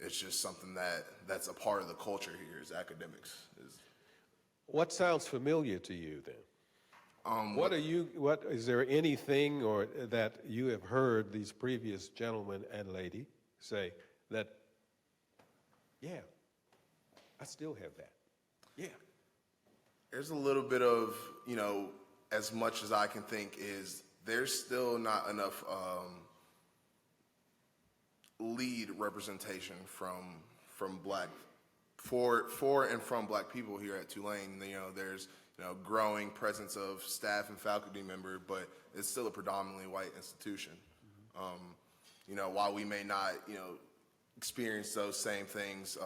It's just something that's a part of the culture here is academics. What sounds familiar to you then? What is there anything or that you have heard these previous gentlemen and lady say that, yeah, I still have that. Yeah. There's a little bit of, as much as I can think, is there's still not enough lead representation from black, for and from black people here at Tulane. There's growing presence of staff and faculty member, but it's still a predominantly white institution. While we may not, experience those same things,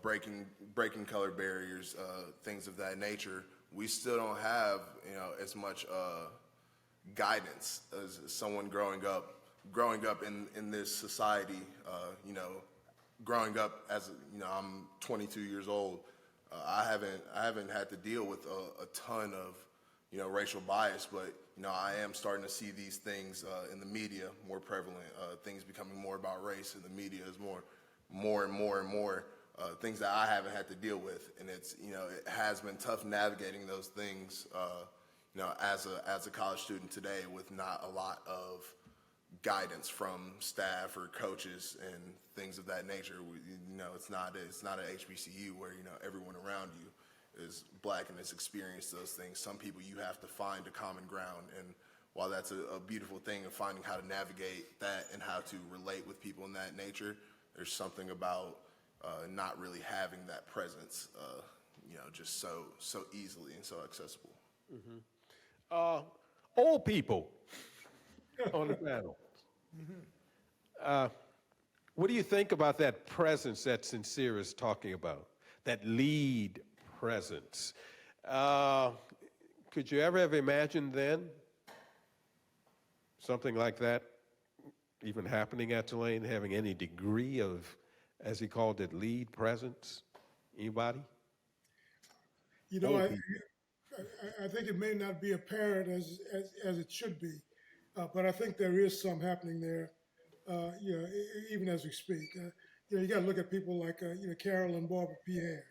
breaking color barriers, things of that nature, we still don't have, as much guidance as someone growing up in this society. Growing up as I'm 22 years old. I haven't had to deal with a ton of racial bias, but I am starting to see these things in the media more prevalent. Things becoming more about race in the media is more and more things that I haven't had to deal with, and it's it has been tough navigating those things. As a college student today, with not a lot of guidance from staff or coaches and things of that nature. It's not an HBCU where everyone around you is black and has experienced those things. Some people you have to find a common ground, and while that's a beautiful thing of finding how to navigate that and how to relate with people in that nature, there's something about not really having that presence, just so easily and so accessible. Mm-hmm. Old people on the panel. What do you think about that presence that Sincere is talking about, that lead presence? Could you ever have imagined then something like that even happening at Tulane, having any degree of, as he called it, lead presence? Anybody? I think it may not be apparent as it should be. But I think there is some happening there, even as we speak. You got to look at people like, Carol and Barbara Pierre.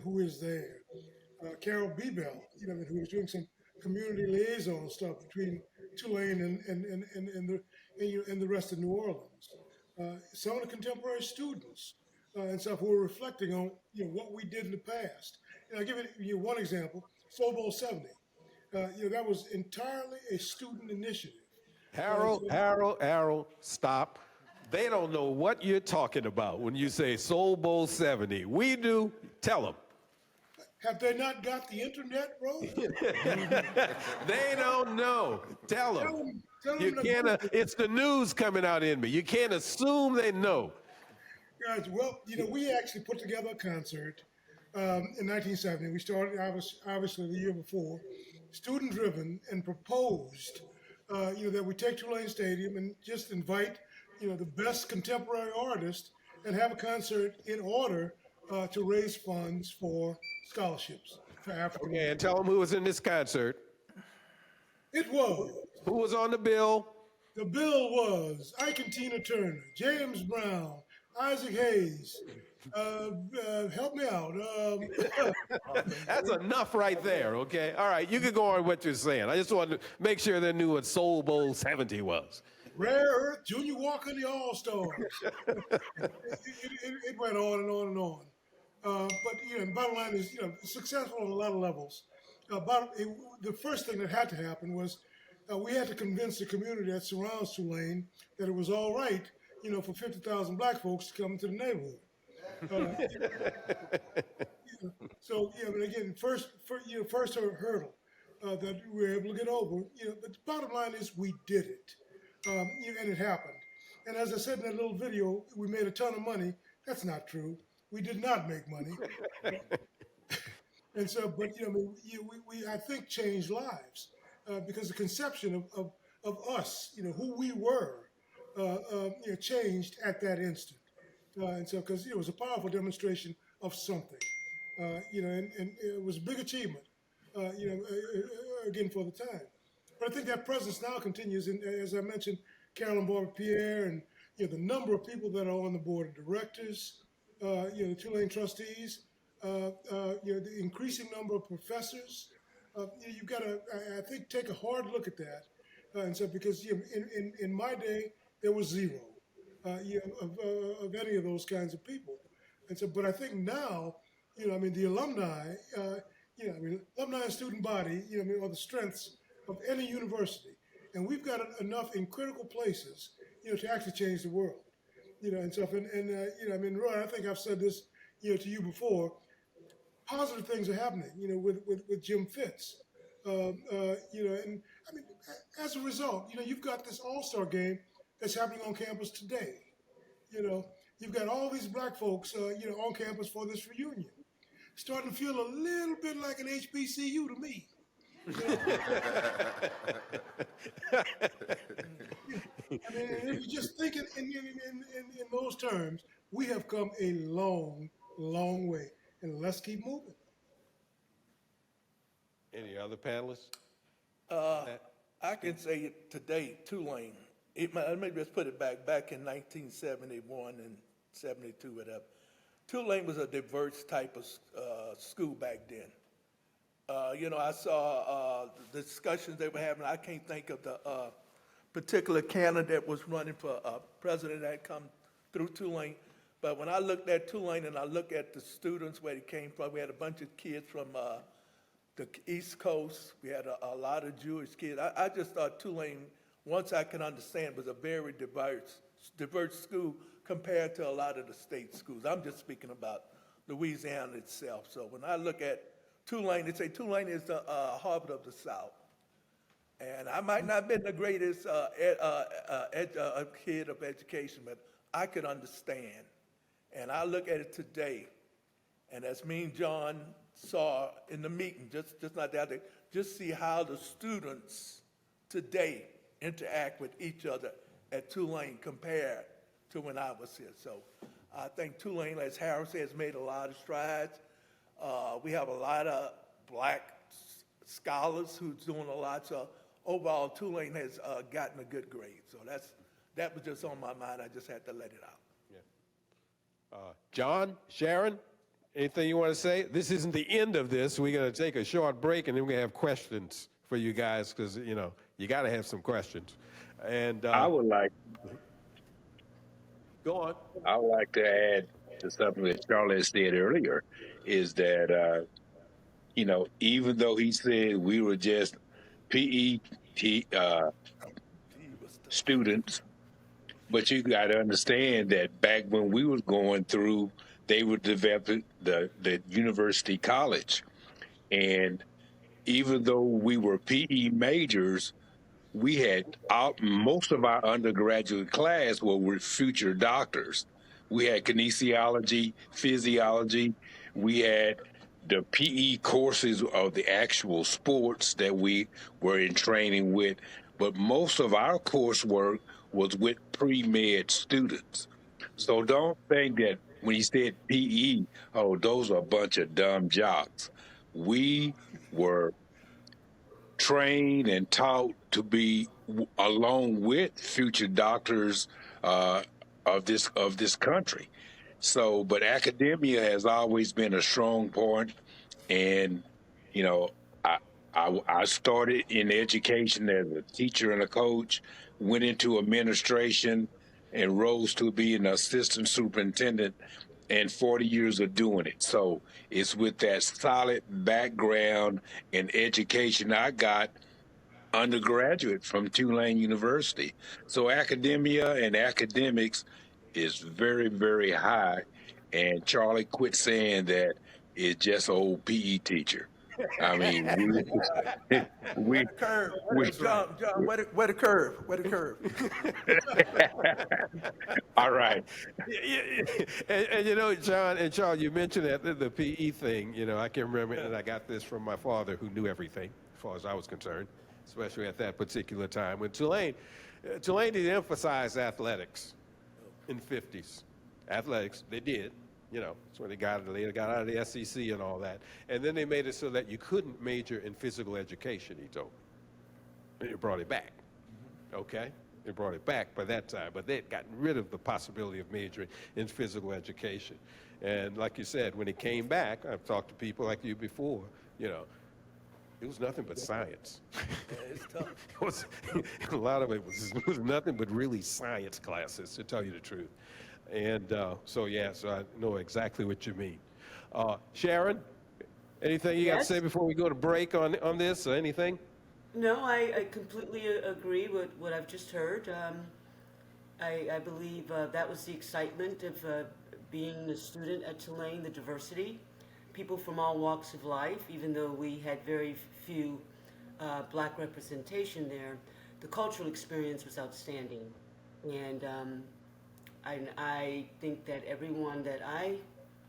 Who is there? Carol Bebel, who was doing some community liaison stuff between Tulane and the rest of New Orleans. Some of the contemporary students and stuff who are reflecting on, what we did in the past. And I'll give you one example, Soul Bowl 70. That was entirely a student initiative. Harold, stop. They don't know what you're talking about when you say Soul Bowl 70. We do. Tell them. Have they not got the internet, bro? They don't know. Tell them. You can't. It's the news coming out in me. You can't assume they know. Guys, well, we actually put together a concert in 1970. We started obviously the year before, student-driven, and proposed, that we take Tulane Stadium and just invite, the best contemporary artists and have a concert in order to raise funds for scholarships for African. Okay, and tell them who was in this concert. It was. Who was on the bill? The bill was Ike and Tina Turner, James Brown, Isaac Hayes. Help me out. That's enough right there, okay? All right, you can go on what you're saying. I just wanted to make sure they knew what Soul Bowl 70 was. Rare Earth, Junior Walker, and the All-Stars. it went on and on and on. But, bottom line is, successful on a lot of levels. The first thing that had to happen was we had to convince the community that surrounds Tulane that it was all right, for 50,000 black folks to come to the neighborhood. So yeah, but again, first hurdle that we were able to get over. But the bottom line is we did it, and it happened. And as I said in that little video, we made a ton of money. That's not true. We did not make money. And so, but we I think changed lives because the conception of us, who we were, changed at that instant. And so, because it was a powerful demonstration of something, and it was a big achievement, again for the time. But I think that presence now continues, and as I mentioned, Carolyn Barber Pierre, and the number of people that are on the board of directors, the Tulane trustees, the increasing number of professors. You've got to, I think, take a hard look at that, and so because in my day there was zero. Of any of those kinds of people. And so, but I think now, the alumni, alumni and student body, are the strengths of any university. And we've got enough in critical places, to actually change the world. And so, Roy, I think I've said this, to you before, positive things are happening, with Jim Fitz. And as a result, you've got this all-star game that's happening on campus today. You've got all these black folks, on campus for this reunion. Starting to feel a little bit like an HBCU to me. If you just think in those terms, we have come a long, long way, and let's keep moving. Any other panelists? I can say today, Tulane. Let me just put it back in 1971 and 72, whatever. Tulane was a diverse type of school back then. I saw the discussions they were having. I can't think of the particular candidate that was running for president that come through Tulane. But when I looked at Tulane and I looked at the students where they came from, we had a bunch of kids from the East Coast. We had a lot of Jewish kids. I just thought Tulane, once I can understand, was a very diverse school compared to a lot of the state schools. I'm just speaking about Louisiana itself. So when I look at Tulane, they say Tulane is the Harvard of the South. And I might not have been the greatest kid of education, but I could understand. And I look at it today, and as me and John saw in the meeting, just not the other day, just see how the students today interact with each other at Tulane compared to when I was here. So I think Tulane, as Harold said, has made a lot of strides. We have a lot of black scholars who's doing a lot. So overall, Tulane has gotten a good grade. So that was just on my mind. I just had to let it out. Yeah. John, Sharon, anything you want to say? This isn't the end of this. We're going to take a short break, and then we're going to have questions for you guys because, you got to have some questions. And I would like go on. I would like to add to something that Charlotte said earlier, is that even though he said we were just PE students, but you got to understand that back when we was going through, they were developing the university college, and even though we were PE majors, we had most of our undergraduate class were future doctors. We had kinesiology, physiology. We had the PE courses of the actual sports that we were in training with. But most of our coursework was with pre-med students. So don't think that when he said PE, oh, those are a bunch of dumb jocks. We were trained and taught to be along with future doctors of this country. So, but academia has always been a strong point, and I started in education as a teacher and a coach, went into administration, and rose to be an assistant superintendent, and 40 years of doing it. So it's with that solid background in education I got undergraduate from Tulane University. So academia and academics is very, very high. And Charlie quit saying that it's just an old PE teacher. I mean, Where we, the curve? we, John, where the curve? Where the curve? all right. And you know, John and Charles, you mentioned that the PE thing. You know, I can remember, and I got this from my father, who knew everything as far as I was concerned, especially at that particular time. When Tulane did emphasize athletics in the 50s. Athletics, they did. You know, that's when they got out of the SEC and all that. And then they made it so that you couldn't major in physical education, he told me. They brought it back, okay? They brought it back by that time, but they'd gotten rid of the possibility of majoring in physical education. And like you said, when it came back, I've talked to people like you before, you know, it was nothing but science. It's tough. A lot of it was nothing but really science classes, to tell you the truth. And so I know exactly what you mean. Sharon, anything you got to Yes? say before we go to break on this or anything? No, I completely agree with what I've just heard. I believe that was the excitement of being a student at Tulane, the diversity. People from all walks of life, even though we had very few black representation there, the cultural experience was outstanding. And I think that everyone that I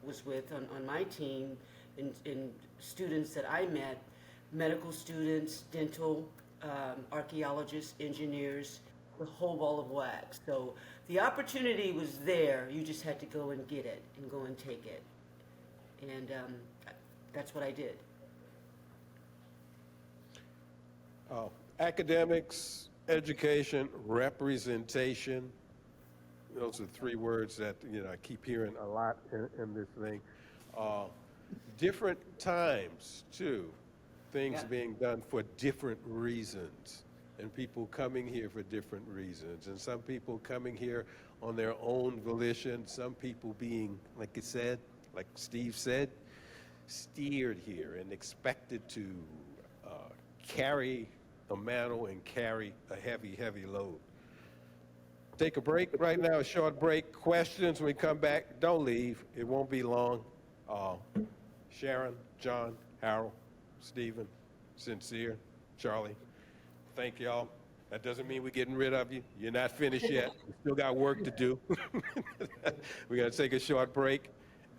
was with on my team and students that I met, medical students, dental, archaeologists, engineers, the whole ball of wax. So the opportunity was there. You just had to go and get it and go and take it. And that's what I did. Academics, education, representation. Those are three words that I keep hearing a lot in this thing. Different times too, things being done for different reasons, and people coming here for different reasons, and some people coming here on their own volition. Some people being, like you said, like Steve said, steered here and expected to carry a mantle and carry a heavy, heavy load. Take a break right now, a short break. Questions when we come back. Don't leave. It won't be long. Sharon, John, Harold, Stephen, Sincere, Charlie, thank y'all. That doesn't mean we're getting rid of you. You're not finished yet. We still got work to do. We're going to take a short break,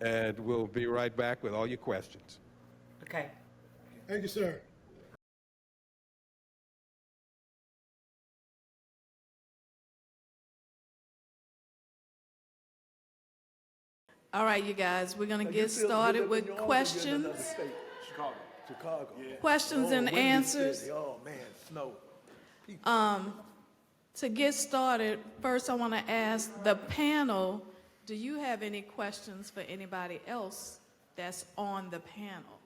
and we'll be right back with all your questions. Okay. Thank you, sir. All right, you guys, we're going to You get feel started good when with you're on, questions. you're in another state. Chicago. Yeah. Questions and Windy answers. City. Oh, man, snow. To get started, first I want to ask the panel, do you have any questions for anybody else that's on the panel?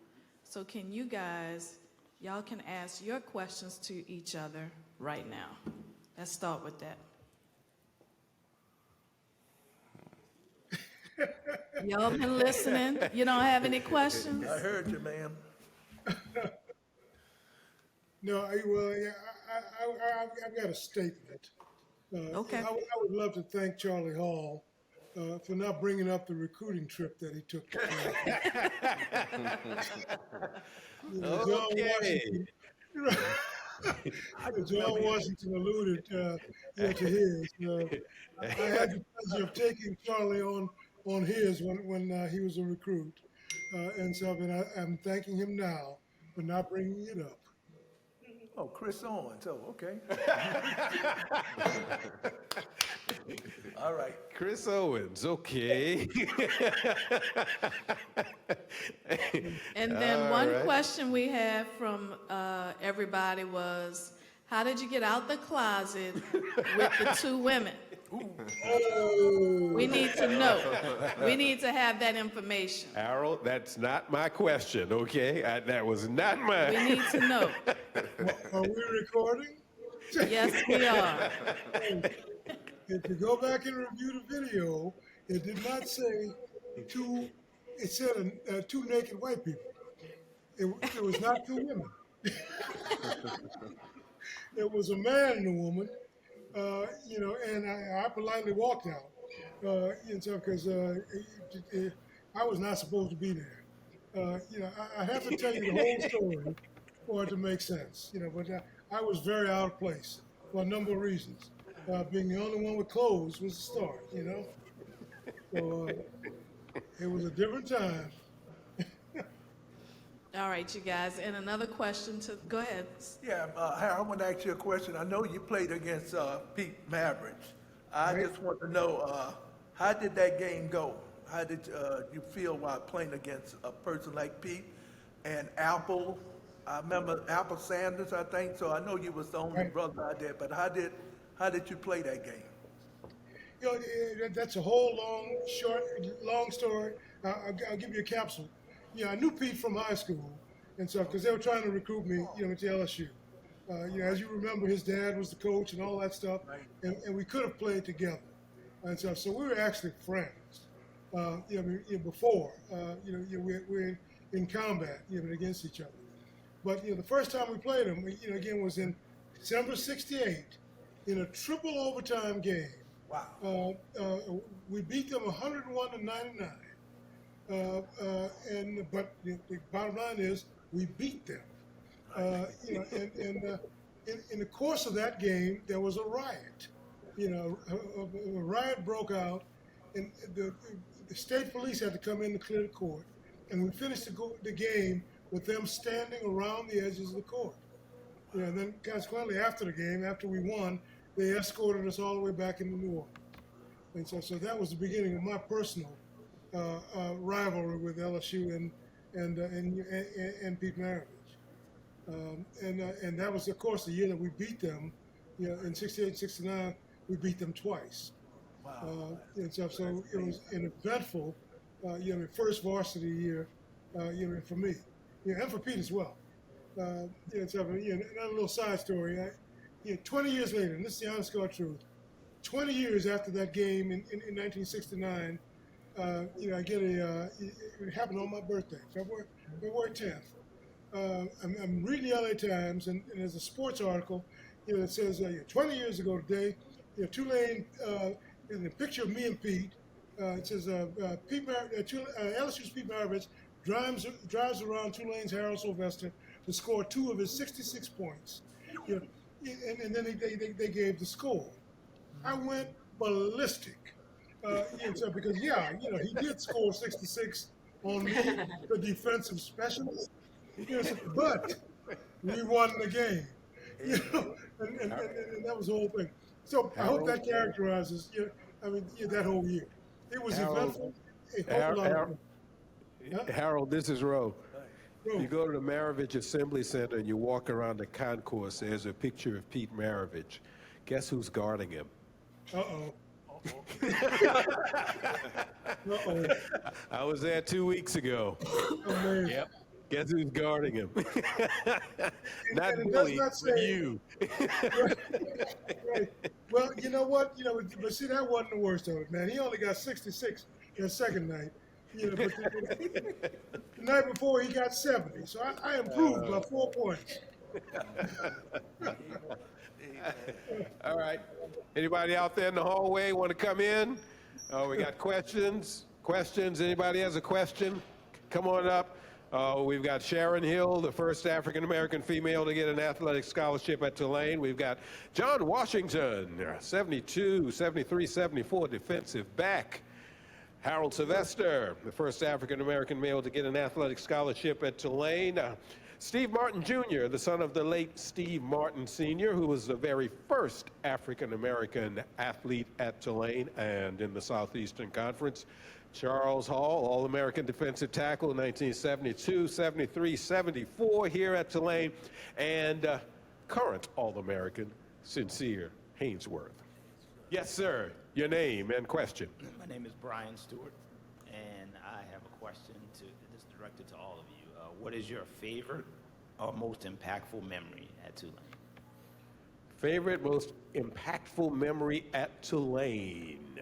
So can you guys, y'all can ask your questions to each other right now. Let's start with that. Y'all been listening? You don't have any questions? I heard you, ma'am. No, I've got a statement. Okay. I would love to thank Charlie Hall for not bringing up the recruiting trip that he took to John Washington alluded to his. I had the pleasure of taking Charlie on his when he was a recruit, and so I'm thanking him now for not bringing it up. Oh, Chris Owens. Oh, okay. All right. Chris Owens, okay. And then one question we had from everybody was, how did you get out the closet with the two women? We need to know. We need to have that information. Harold, that's not my question, okay? That was not mine. We need to know. Are we recording? Yes, we are. If you go back and review the video, it did not say two. It said two naked white people. It was not two women. it was a man and a woman, and I politely walked out, because I was not supposed to be there. I have to tell you the whole story for it to make sense, but I was very out of place for a number of reasons. Being the only one with clothes was the start. So it was a different time. All right, you guys, and another question to, go ahead. Yeah, Harold, I want to ask you a question. I know you played against Pete Maravich. I Right. just want to know, how did that game go? How did you feel while playing against a person like Pete and Apple? I remember Apple Sanders, I think, so I know you was the only Right. brother out there, but how did you play that game? That's a whole long story. I'll give you a capsule. I knew Pete from high school, and so because they were trying to recruit me, to LSU. As you remember, his dad was the coach and all that stuff, and we could have played together, and so we were actually friends. Before, we're in combat, against each other. But the first time we played him, again, was in December '68 in a triple overtime game. Wow. We beat them 101 to 99. But the bottom line is we beat them. In the course of that game, there was a riot. A riot broke out, and the state police had to come in to clear the court, and we finished the game with them standing around the edges of the court. And then consequently, after the game, after we won, they escorted us all the way back into New Orleans. And so that was the beginning of my personal rivalry with LSU and Pete Maravich. And that was, of course, the year that we beat them. In '68, '69, we beat them twice. Wow. And so it was an eventful, first varsity year, for me, and for Pete as well. Another little side story. 20 years later, and this is the honest God truth. 20 years after that game in 1969, I get it happened on my birthday, February 10th. I'm reading the LA Times, and there's a sports article, that says 20 years ago today, Tulane, in the picture of me and Pete, it says LSU's Pete Maravich drives around Tulane's Harold Sylvester to score 2 of his 66 points. And then they gave the score. I went ballistic. Because he did score 66 on me, the defensive specialist. But we won the game. And that was the whole thing. So I hope that characterizes that whole year. It was eventful. Harold, this is Roe. Roe. You go to the Maravich Assembly Center and you walk around the concourse, there's a picture of Pete Maravich. Guess who's guarding him? Uh-oh. Uh-oh. I was there 2 weeks ago. Amazing. Yep. Guess who's guarding him? Not And it does Billy, not but say- you. Right. Well, you know what? But see, that wasn't the worst of it, man. He only got 66 that second night. But the night before he got 70. So I improved by 4 points. All right. Anybody out there in the hallway want to come in? We got questions. Anybody has a question? Come on up. We've got Sharon Hill, the first African-American female to get an athletic scholarship at Tulane. We've got John Washington, 72, 73, 74 defensive back. Harold Sylvester, the first African-American male to get an athletic scholarship at Tulane. Steve Martin Jr., the son of the late Steve Martin Sr., who was the very first African-American athlete at Tulane and in the Southeastern Conference. Charles Hall, All-American defensive tackle in 1972, 73, 74 here at Tulane, and current All-American, Sincere Haynesworth. Yes, sir. Your name and question. My name is Brian Stewart, and I have a question that's directed to all of you. What is your favorite or most impactful memory at Tulane? Favorite, most impactful memory at Tulane.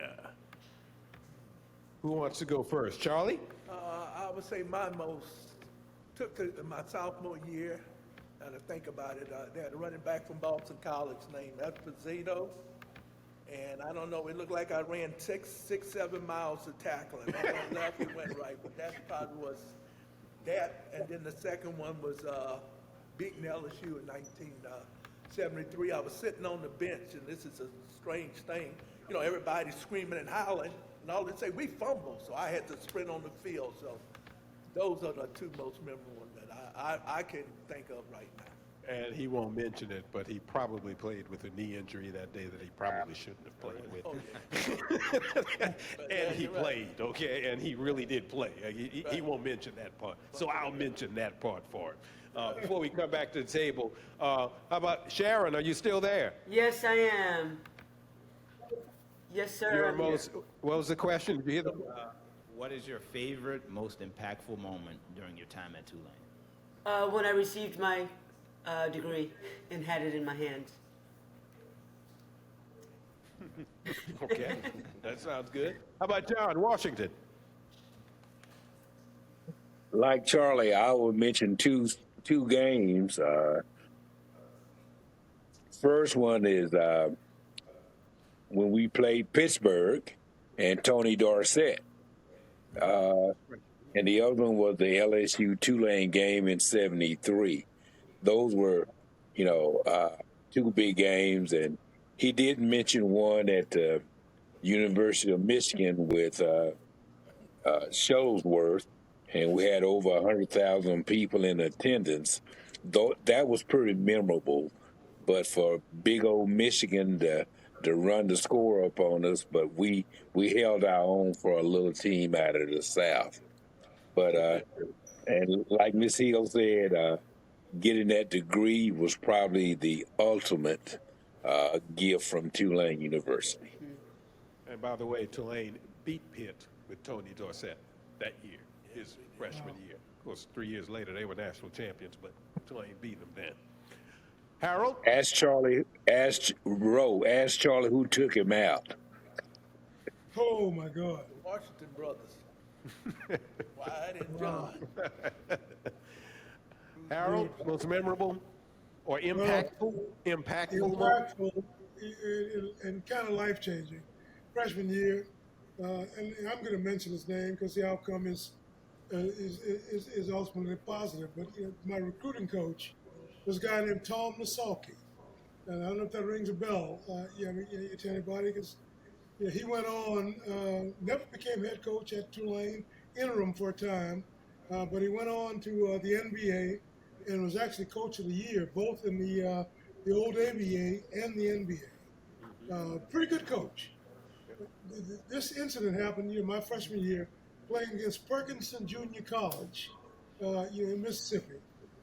Who wants to go first? Charlie? I would say my sophomore year, and to think about it, they had a running back from Boston College named Esposito. And I don't know, it looked like I ran 7 miles of tackling. I went left, it went right, but that probably was that. And then the second one was beating LSU in 1973. I was sitting on the bench, and this is a strange thing. You know, everybody's screaming and howling, and all they say, we fumbled, so I had to sprint on the field. So those are the two most memorable ones that I can think of right now. And he won't mention it, but he probably played with a knee injury that day that he probably shouldn't have played with. Oh, yeah. And he played, okay? And he really did play. He won't mention that part. So I'll mention that part for him. Before we come back to the table, how about Sharon? Are you still there? Yes, I am. Yes, sir. What was the question? Did you hear the? What is your favorite, most impactful moment during your time at Tulane? When I received my degree and had it in my hands. Okay, that sounds good. How about John Washington? Like Charlie, I would mention two games. First one is when we played Pittsburgh and Tony Dorsett. And the other one was the LSU Tulane game in '73. Those were, two big games. And he did mention one at the University of Michigan with Shuttlesworth, and we had over 100,000 people in attendance. Though that was pretty memorable. But for big old Michigan to run the score up on us, but we held our own for a little team out of the South. But and like Miss Hill said, getting that degree was probably the ultimate gift from Tulane University. And by the way, Tulane beat Pitt with Tony Dorsett that year, his freshman year. Of course, 3 years later, they were national champions, but Tulane beat them then. Harold? Ask Charlie who took him out. Oh my God. The Washington brothers. Wyatt and John. Harold, most memorable or impactful? Impactful and kind of life-changing. Freshman year, and I'm going to mention his name because the outcome is ultimately positive. But my recruiting coach was a guy named Tom Masaki, and I don't know if that rings a bell. To anybody, because he went on, never became head coach at Tulane, interim for a time, but he went on to the NBA and was actually coach of the year, both in the old ABA and the NBA. Pretty good coach. This incident happened, my freshman year, playing against Perkinson Junior College, in Mississippi.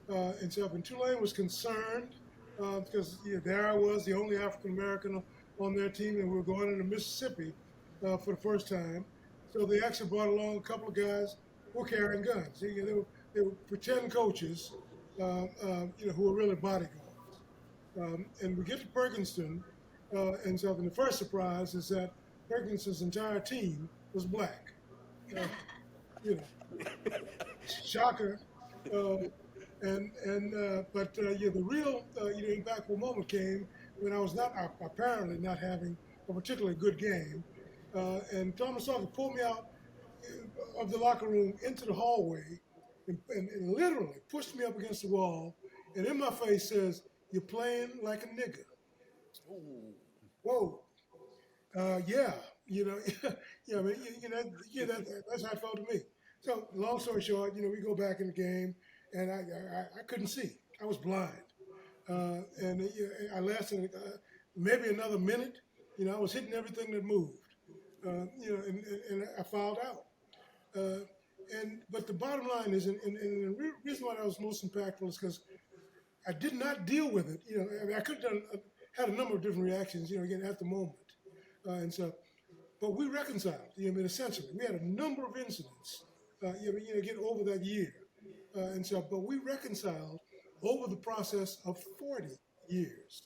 And so Tulane was concerned because there I was, the only African American on their team, and we were going into Mississippi for the first time. So they actually brought along a couple of guys who were carrying guns. They were pretend coaches, who were really bodyguards. And we get to Perkinston, and so the first surprise is that Perkinson's entire team was black. Shocker. But the real impactful moment came when I was apparently not having a particularly good game, and Thomas Hawkins pulled me out of the locker room into the hallway and literally pushed me up against the wall, and in my face says, "You're playing like a nigga." Ooh. Whoa. Yeah. That's how it felt to me. So long story short, we go back in the game, and I couldn't see. I was blind. And I lasted maybe another minute. I was hitting everything that moved. And I fouled out. But the bottom line is, and the reason why that was most impactful is because I did not deal with it. I could have had a number of different reactions, again, at the moment. But we reconciled. Essentially, we had a number of incidents, get over that year. But we reconciled over the process of 40 years.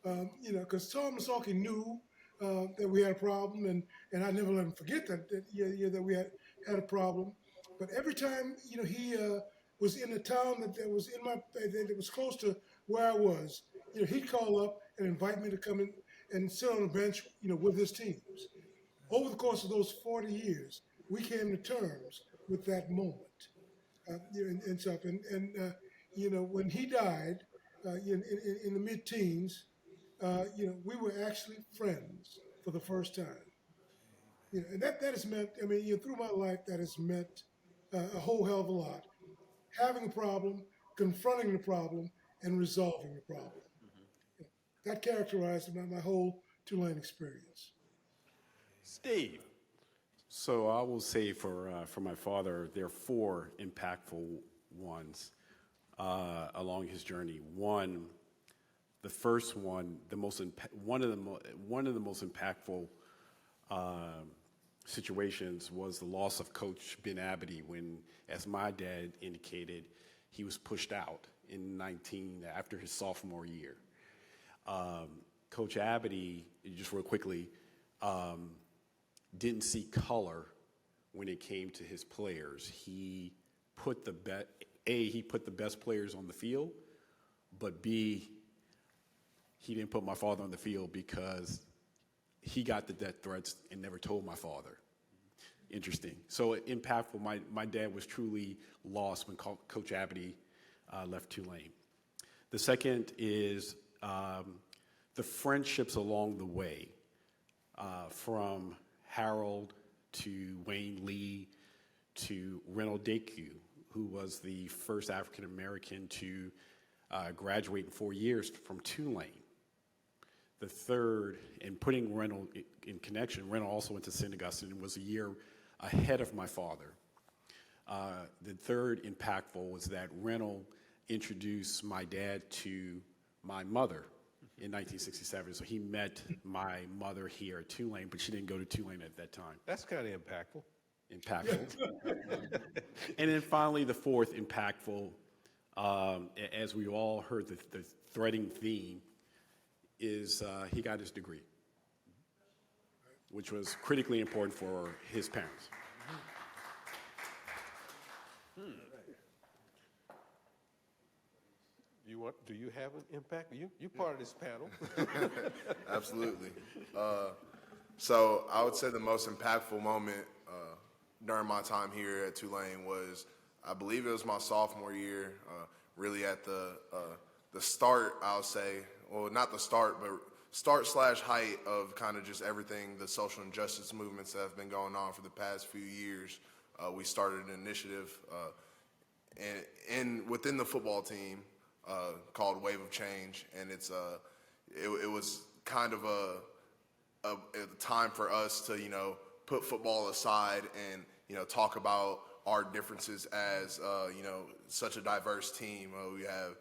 Because Tom Masaki knew that we had a problem, and I never let him forget that we had a problem. But every time, he was in a town that was that was close to where I was, he'd call up and invite me to come in and sit on the bench, with his teams. Over the course of those 40 years, we came to terms with that moment. And stuff. When he died in the mid-teens, we were actually friends for the first time. And that has meant, through my life, that has meant a whole hell of a lot. Having a problem, confronting the problem, and resolving the problem. That characterized my whole Tulane experience. Steve. So I will say for my father, there are 4 impactful ones along his journey. One, the first one, one of the most impactful situations was the loss of Coach Ben Abity when, as my dad indicated, he was pushed out after his sophomore year. Coach Abity, just real quickly, didn't see color when it came to his players. He put the best players on the field, but B, he didn't put my father on the field because he got the death threats and never told my father. Interesting. So impactful. My dad was truly lost when Coach Abity left Tulane. The second is the friendships along the way, from Harold to Wayne Lee to Reynolds Deku, who was the first African American to graduate in 4 years from Tulane. The third, and putting Reynolds in connection, Reynolds also went to St. Augustine and was a year ahead of my father. The third impactful was that Reynolds introduced my dad to my mother in 1967. So he met my mother here at Tulane, but she didn't go to Tulane at that time. That's kind of impactful. And then finally, the fourth impactful, as we all heard the threading theme, is he got his degree, which was critically important for his parents. Do you have an impact? You're part of this panel. Absolutely. So I would say the most impactful moment during my time here at Tulane was, I believe it was my sophomore year, really at the start, I'll say, well, not the start, but start/height of kind of just everything, the social injustice movements that have been going on for the past few years. We started an initiative within the football team called Wave of Change, and it was kind of a time for us to put football aside and talk about our differences as such a diverse team. We have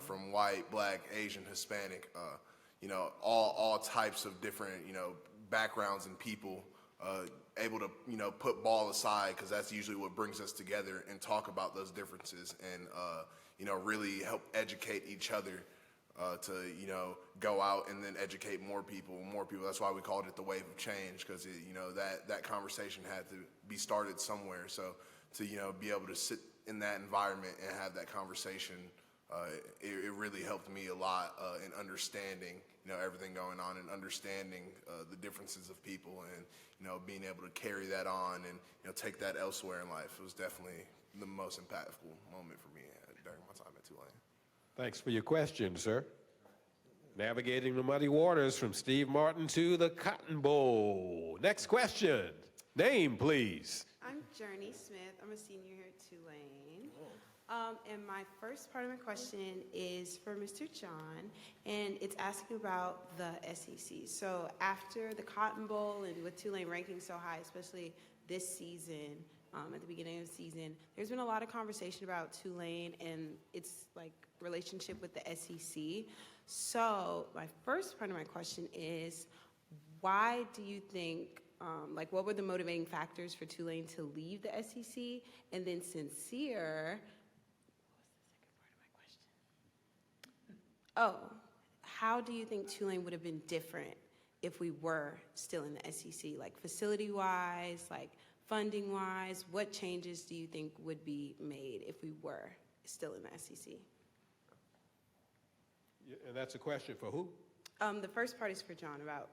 from white, black, Asian, Hispanic, all types of different backgrounds and people able to put ball aside, because that's usually what brings us together, and talk about those differences and really help educate each other to go out and then educate more people. That's why we called it the Wave of Change, because that conversation had to be started somewhere. So to be able to sit in that environment and have that conversation, it really helped me a lot in understanding everything going on, and understanding the differences of people, and being able to carry that on and take that elsewhere in life. It was definitely the most impactful moment for me during my time at Tulane. Thanks for your question, sir. Navigating the muddy waters from Steve Martin to the Cotton Bowl. Next question. Name, please. I'm Journey Smith. I'm a senior here at Tulane. And my first part of my question is for Mr. John, and it's asking about the SEC. So after the Cotton Bowl, and with Tulane ranking so high, especially this season, at the beginning of the season, there's been a lot of conversation about Tulane and its relationship with the SEC. So my first part of my question is, why do you think, what were the motivating factors for Tulane to leave the SEC? And then Sincere, how do you think Tulane would have been different if we were still in the SEC? Facility-wise, funding-wise, what changes do you think would be made if we were still in the SEC. And that's a question for who? The first part is for John about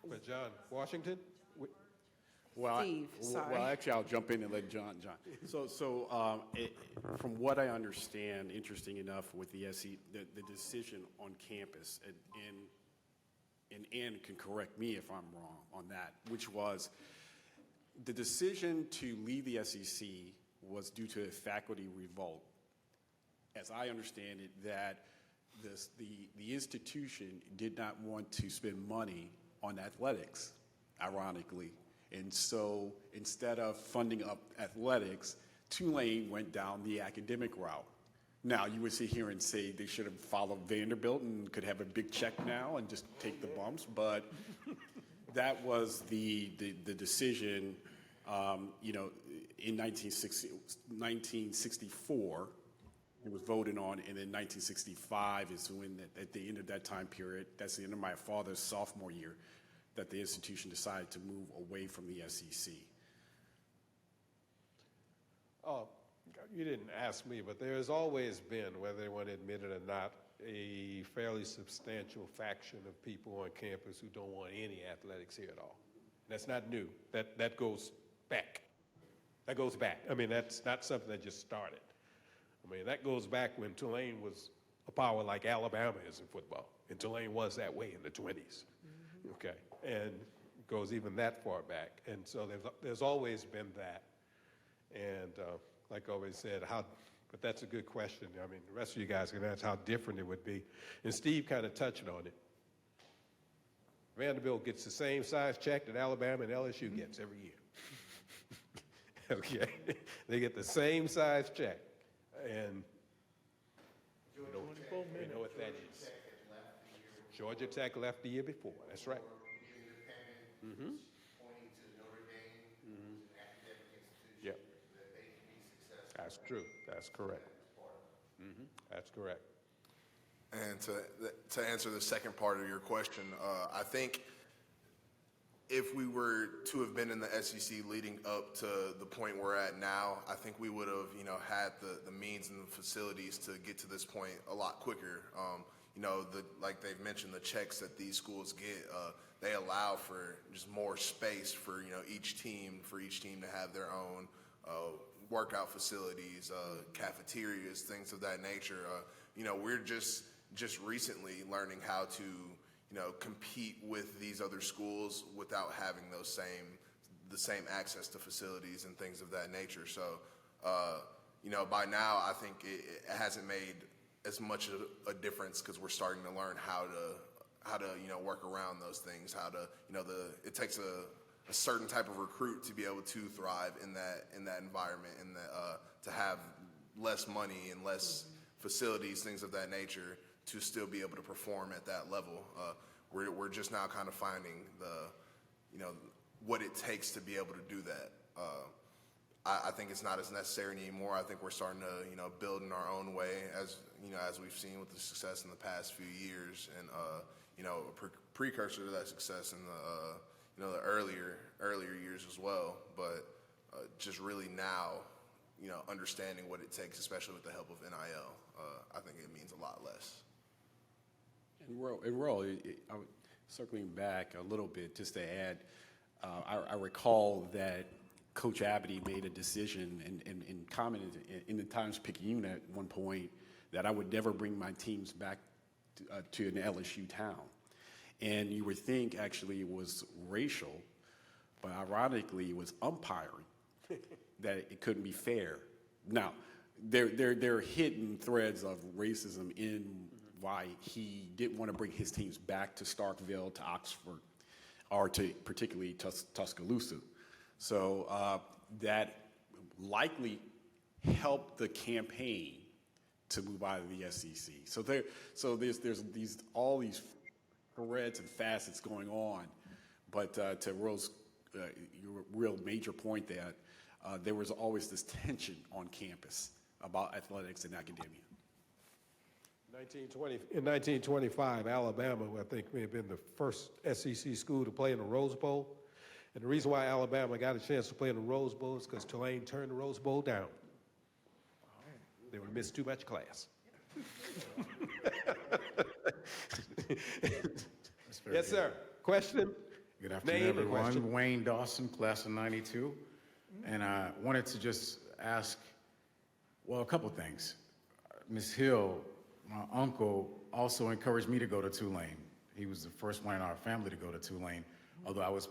For John Washington? Well, Steve, sorry. Well, actually, I'll jump in and let John. From what I understand, interesting enough, with the SE, the decision on campus, and Ann can correct me if I'm wrong on that, which was the decision to leave the SEC was due to a faculty revolt. As I understand it, that the institution did not want to spend money on athletics, ironically. And so instead of funding up athletics, Tulane went down the academic route. Now, you would sit here and say they should have followed Vanderbilt and could have a big check now and just take the bumps, but that was the decision, in 1964. It was voted on, and then 1965 is when, at the end of that time period, that's the end of my father's sophomore year, that the institution decided to move away from the SEC. Oh, you didn't ask me, but there has always been, whether they want to admit it or not, a fairly substantial faction of people on campus who don't want any athletics here at all. That's not new. That goes back. That goes back. I mean, that's not something that just started. I mean, that goes back when Tulane was a power like Alabama is in football. And Tulane was that way in the 20s. Okay, and it goes even that far back. And so there's always been that. And like I always said, but that's a good question. I mean, the rest of you guys can answer how different it would be. And Steve kind of touched on it. Vanderbilt gets the same size check that Alabama and LSU gets every year. Okay, they get the same size check. And we know what that is. Georgia Tech left the year before. That's right. Mm-hmm. Yep. That's true. That's correct. Mm-hmm. That's correct. And to answer the second part of your question, I think if we were to have been in the SEC leading up to the point we're at now, I think we would have, had the means and the facilities to get to this point a lot quicker. Like they've mentioned, the checks that these schools get, they allow for just more space for, each team to have their own workout facilities, cafeterias, things of that nature. We're just recently learning how to, compete with these other schools without having the same access to facilities and things of that nature. So, by now I think it hasn't made as much of a difference because we're starting to learn how to work around those things. It takes a certain type of recruit to be able to thrive in that environment, and to have less money and less facilities, things of that nature, to still be able to perform at that level. We're just now kind of finding what it takes to be able to do that. I think it's not as necessary anymore. I think we're starting to build in our own way, as we've seen with the success in the past few years, and a precursor to that success in the earlier years as well. But just really now, understanding what it takes, especially with the help of NIL, I think it means a lot less. And Roll, circling back a little bit, just to add, I recall that Coach Abity made a decision and commented in the Times-Picayune at one point that I would never bring my teams back to an LSU town. And you would think actually it was racial, but ironically it was umpiring, that it couldn't be fair. Now, there are hidden threads of racism in why he didn't want to bring his teams back to Starkville, to Oxford, or to particularly Tuscaloosa. So that likely helped the campaign to move out of the SEC. So there's all these threads and facets going on, but to Rose, your real major point that there was always this tension on campus about athletics and academia. In 1925, Alabama, I think, may have been the first SEC school to play in the Rose Bowl. And the reason why Alabama got a chance to play in the Rose Bowl is because Tulane turned the Rose Bowl down. They would miss too much class. Yes, sir. Question? Good afternoon, Name and question. everyone. Wayne Dawson, class of '92. And I wanted to just ask, well, a couple things. Ms. Hill, my uncle, also encouraged me to go to Tulane. He was the first one in our family to go to Tulane, although I was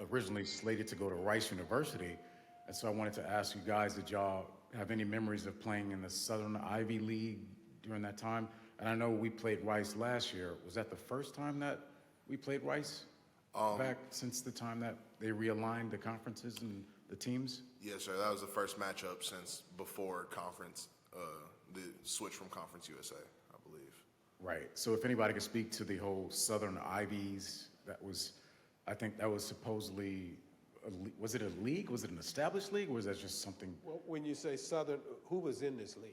originally slated to go to Rice University. And so I wanted to ask you guys, did y'all have any memories of playing in the Southern Ivy League during that time? And I know we played Rice last year. Was that the first time that we played Rice? Back since the time that they realigned the conferences and the teams? Yes, sir. That was the first matchup since before conference, the switch from Conference USA, I believe. Right. So if anybody could speak to the whole Southern Ivies, I think that was supposedly, was it a league? Was it an established league, or was that just something? Well, when you say Southern, who was in this league?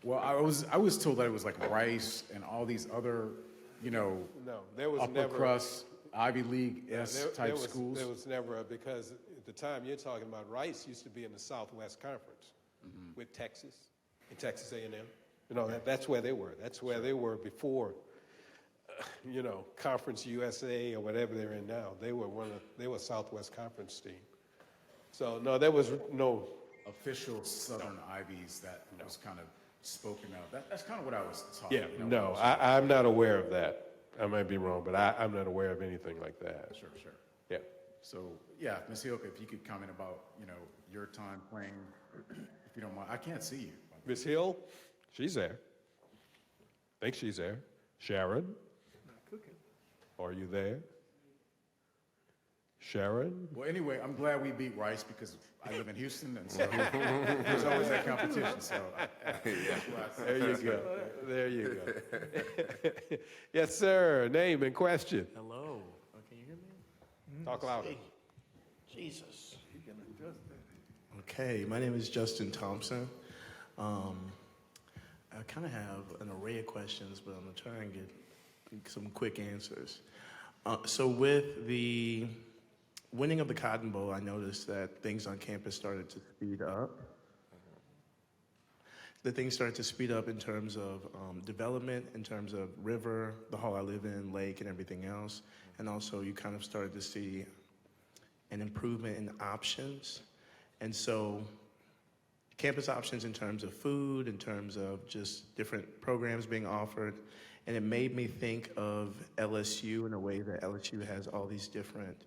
Well, I was told that it was like Rice and all these other, No, there was upper never crust Ivy League-esque type schools. There was never, because at the time you're talking about, Rice used to be in the Southwest Conference with Texas and Texas A&M. That's where they were. That's where they were before, Conference USA or whatever they're in now. They were Southwest Conference team. So no, there was no official Southern Ivies that was kind of spoken of. That's kind of what I was taught. Yeah, no, I'm not aware of that. I might be wrong, but I'm not aware of anything like that. Sure. Yeah. So, yeah, Ms. Hill, if you could comment about, your time playing, if you don't mind. I can't see you. Ms. Hill, she's there. I think she's there. Sharon? Not cooking. Are you there? Sharon? Well, anyway, I'm glad we beat Rice because I live in Houston, and so there's always that competition. So There you go. There you go. Yes, sir. Name and question. Hello. Can you hear me? Talk louder. Hey, Jesus. You can adjust that. Okay, my name is Justin Thompson. I kind of have an array of questions, but I'm going to try and get some quick answers. So with the winning of the Cotton Bowl, I noticed that things on campus started to speed up. The things started to speed up in terms of development, in terms of river, the hall I live in, lake, and everything else. And also you kind of started to see an improvement in options. And so campus options in terms of food, in terms of just different programs being offered. And it made me think of LSU in a way that LSU has all these different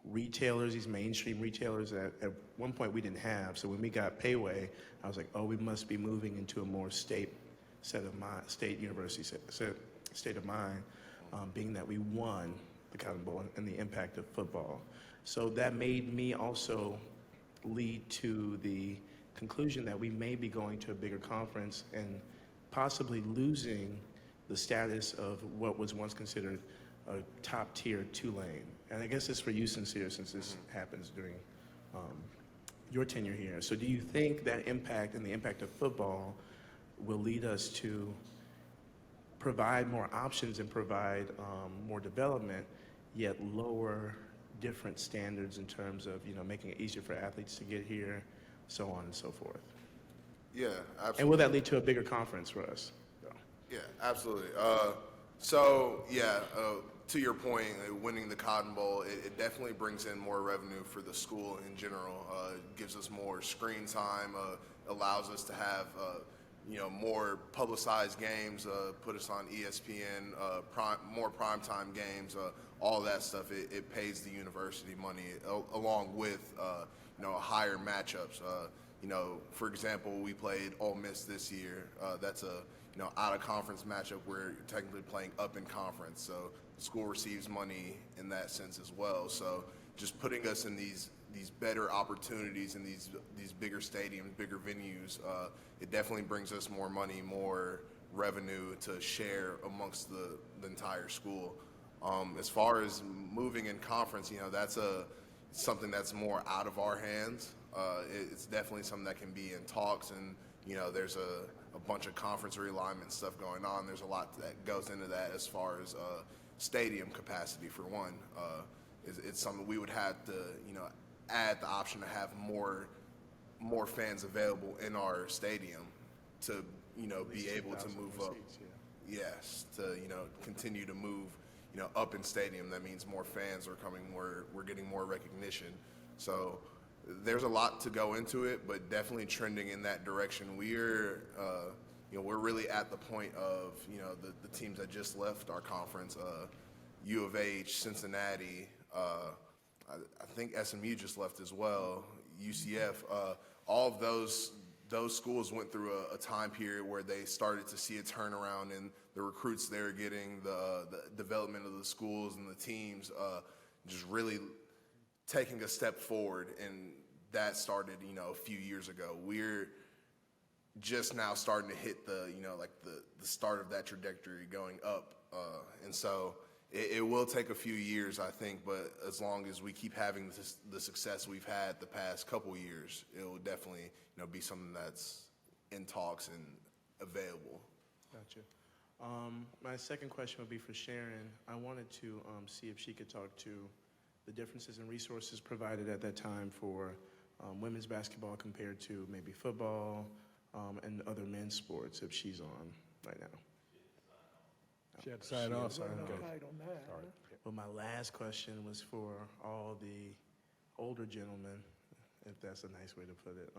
retailers, these mainstream retailers that at one point we didn't have. So when we got Payway, I was like, oh, we must be moving into a more state university state of mind, being that we won the Cotton Bowl and the impact of football. So that made me also lead to the conclusion that we may be going to a bigger conference and possibly losing the status of what was once considered a top-tier Tulane. And I guess it's for you, Sincere, since this happens during your tenure here. So do you think that impact and the impact of football will lead us to provide more options and provide more development, yet lower different standards in terms of, making it easier for athletes to get here, so on and so forth? Yeah, absolutely. And will that lead to a bigger conference for us? Yeah, absolutely. To your point, winning the Cotton Bowl, it definitely brings in more revenue for the school in general. It gives us more screen time, allows us to have more publicized games, put us on ESPN, more primetime games, all that stuff. It pays the university money along with higher matchups. For example, we played Ole Miss this year. That's a out of conference matchup where you're technically playing up in conference. So the school receives money in that sense as well. So just putting us in these better opportunities in these bigger stadiums, bigger venues, it definitely brings us more money, more revenue to share amongst the entire school. As far as moving in conference, that's something that's more out of our hands. It's definitely something that can be in talks, and there's a bunch of conference realignment stuff going on. There's a lot that goes into that as far as stadium capacity for one. It's something we would have to add the option to have more fans available in our stadium. to be able to move up. Yes, to continue to move up in stadium. That means more fans are coming. We're getting more recognition. So there's a lot to go into it, but definitely trending in that direction. We're really at the point of the teams that just left our conference. U of H, Cincinnati. I think SMU just left as well. UCF. All of those schools went through a time period where they started to see a turnaround in the recruits they were getting, the development of the schools and the teams, just really taking a step forward. And that started, a few years ago. We're just now starting to hit the start of that trajectory going up. And so it will take a few years, I think, but as long as we keep having the success we've had the past couple years, it will definitely, be something that's in talks and available. Gotcha. My second question would be for Sharon. I wanted to see if she could talk to the differences in resources provided at that time for women's basketball compared to maybe football and other men's sports, if she's on right now. She had to sign off. Sorry. Tight Okay. on that, huh? Well, my last question was for all the older gentlemen, if that's a nice way to put it.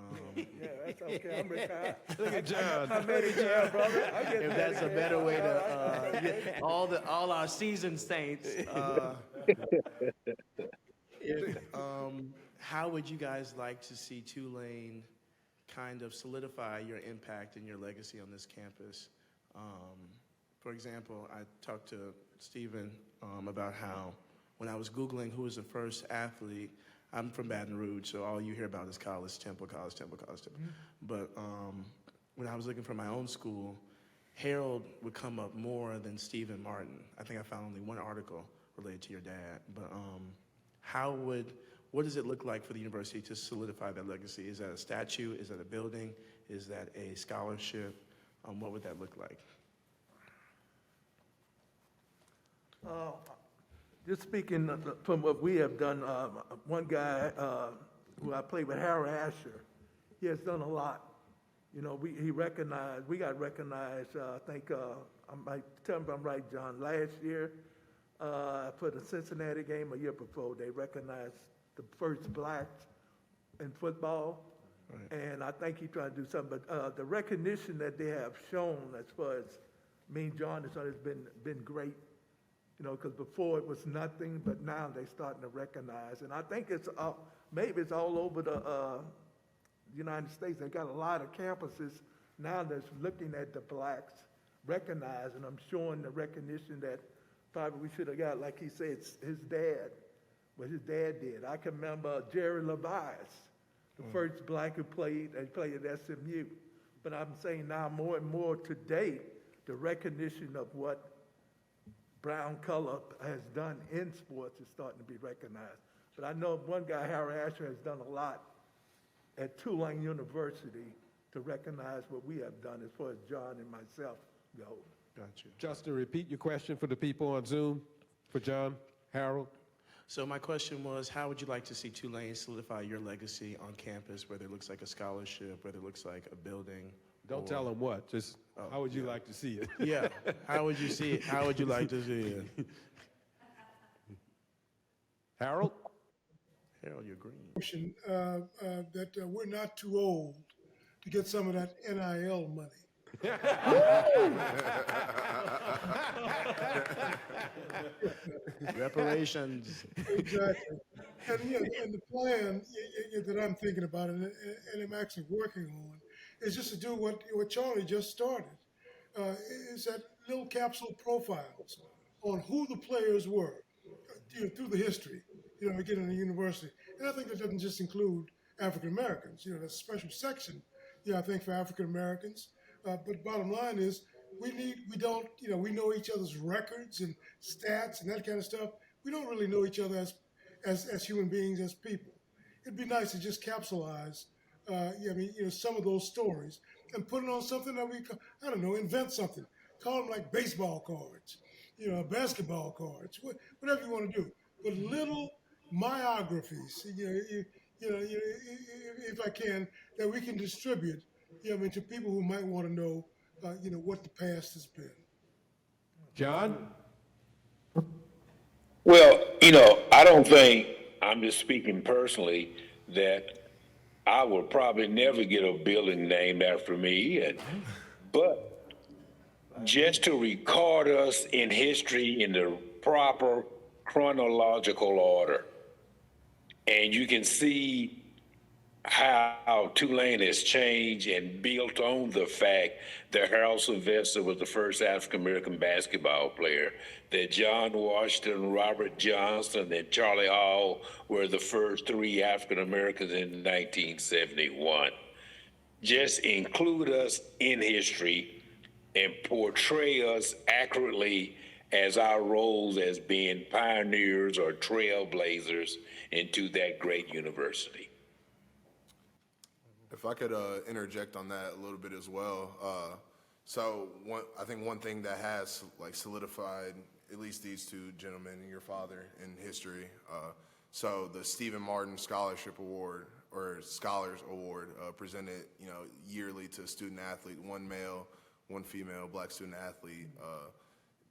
Yeah, that's okay. I'm retired. Look at John. I'm Medicare, brother. I get If that's a Medicare. better way to, all our seasoned saints. How would you guys like to see Tulane kind of solidify your impact and your legacy on this campus? For example, I talked to Stephen about how when I was Googling who was the first athlete, I'm from Baton Rouge, so all you hear about is college, Temple. Mm-hmm. But when I was looking for my own school, Harold would come up more than Stephen Martin. I think I found only one article related to your dad. But what does it look like for the university to solidify that legacy? Is that a statue? Is that a building? Is that a scholarship? What would that look like? Just speaking from what we have done, one guy who I played with, Harold Asher, he has done a lot. We got recognized, I think, I might tell me if I'm right, John, last year for the Cincinnati game, a year before, they recognized the first blacks in football. Right. And I think he's trying to do something, but the recognition that they have shown as far as me and John has been great. Because before it was nothing, but now they're starting to recognize. And I think maybe it's all over the United States. They got a lot of campuses now that's looking at the blacks, recognizing them, showing the recognition that probably we should have got, like he said, his dad, what his dad did. I can remember Jerry Levias, the first black who played at SMU. But I'm saying now more and more today, the recognition of what brown color has done in sports is starting to be recognized. But I know one guy, Harold Asher, has done a lot at Tulane University to recognize what we have done as far as John and myself go. Gotcha. Justin, repeat your question for the people on Zoom, for John, Harold. So my question was, how would you like to see Tulane solidify your legacy on campus, whether it looks like a scholarship, whether it looks like a building? Don't tell them what, just how would you like to see it? Yeah, how would you see it? How would you like to see it? Harold, you're green. That we're not too old to get some of that NIL money. Reparations. Exactly. And the plan that I'm thinking about and I'm actually working on is just to do what Charlie just started. Is that little capsule profiles on who the players were through the history, again in the university. And I think that doesn't just include African Americans. There's a special section, I think, for African Americans. But bottom line is, we know each other's records and stats and that kind of stuff. We don't really know each other as human beings, as people. It'd be nice to just capsulize, some of those stories and put it on something that invent something. Call them like baseball cards, basketball cards, whatever you want to do. But little biographies, if I can, that we can distribute Yeah, I mean, to people who might want to know, what the past has been. John? Well, I don't think, I'm just speaking personally, that I will probably never get a building named after me, but just to record us in history in the proper chronological order. And you can see how Tulane has changed and built on the fact that Harold Sylvester was the first African-American basketball player, that John Washington, Robert Johnson, and Charlie Hall were the first 3 African-Americans in 1971. Just include us in history and portray us accurately as our roles as being pioneers or trailblazers into that great university. If I could interject on that a little bit as well. I think one thing that has solidified at least these two gentlemen and your father in history. So the Stephen Martin Scholarship Award or Scholars Award presented yearly to a student athlete, one male, one female Black student athlete,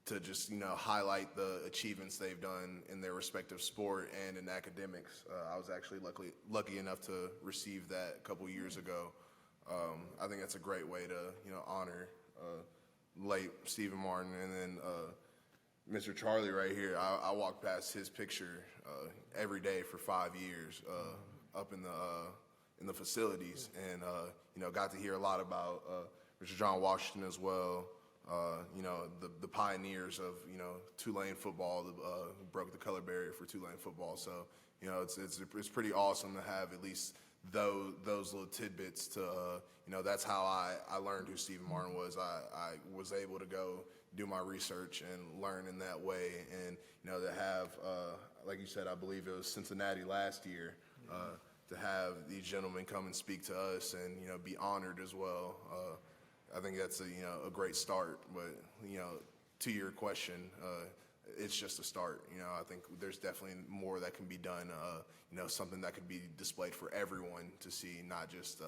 to just highlight the achievements they've done in their respective sport and in academics. I was actually lucky enough to receive that a couple years ago. I think that's a great way to honor late Stephen Martin. And then Mr. Charlie right here, I walked past his picture every day for 5 years up in the facilities, and got to hear a lot about Mr. John Washington as well. The pioneers of Tulane football, who broke the color barrier for Tulane football. So it's pretty awesome to have at least those little tidbits to that's how I learned who Stephen Martin was. I was able to go do my research and learn in that way, and to have like you said, I believe it was Cincinnati last year, to have these gentlemen come and speak to us and be honored as well. I think that's a great start, but to your question, it's just a start. I think there's definitely more that can be done. Something that could be displayed for everyone to see, not just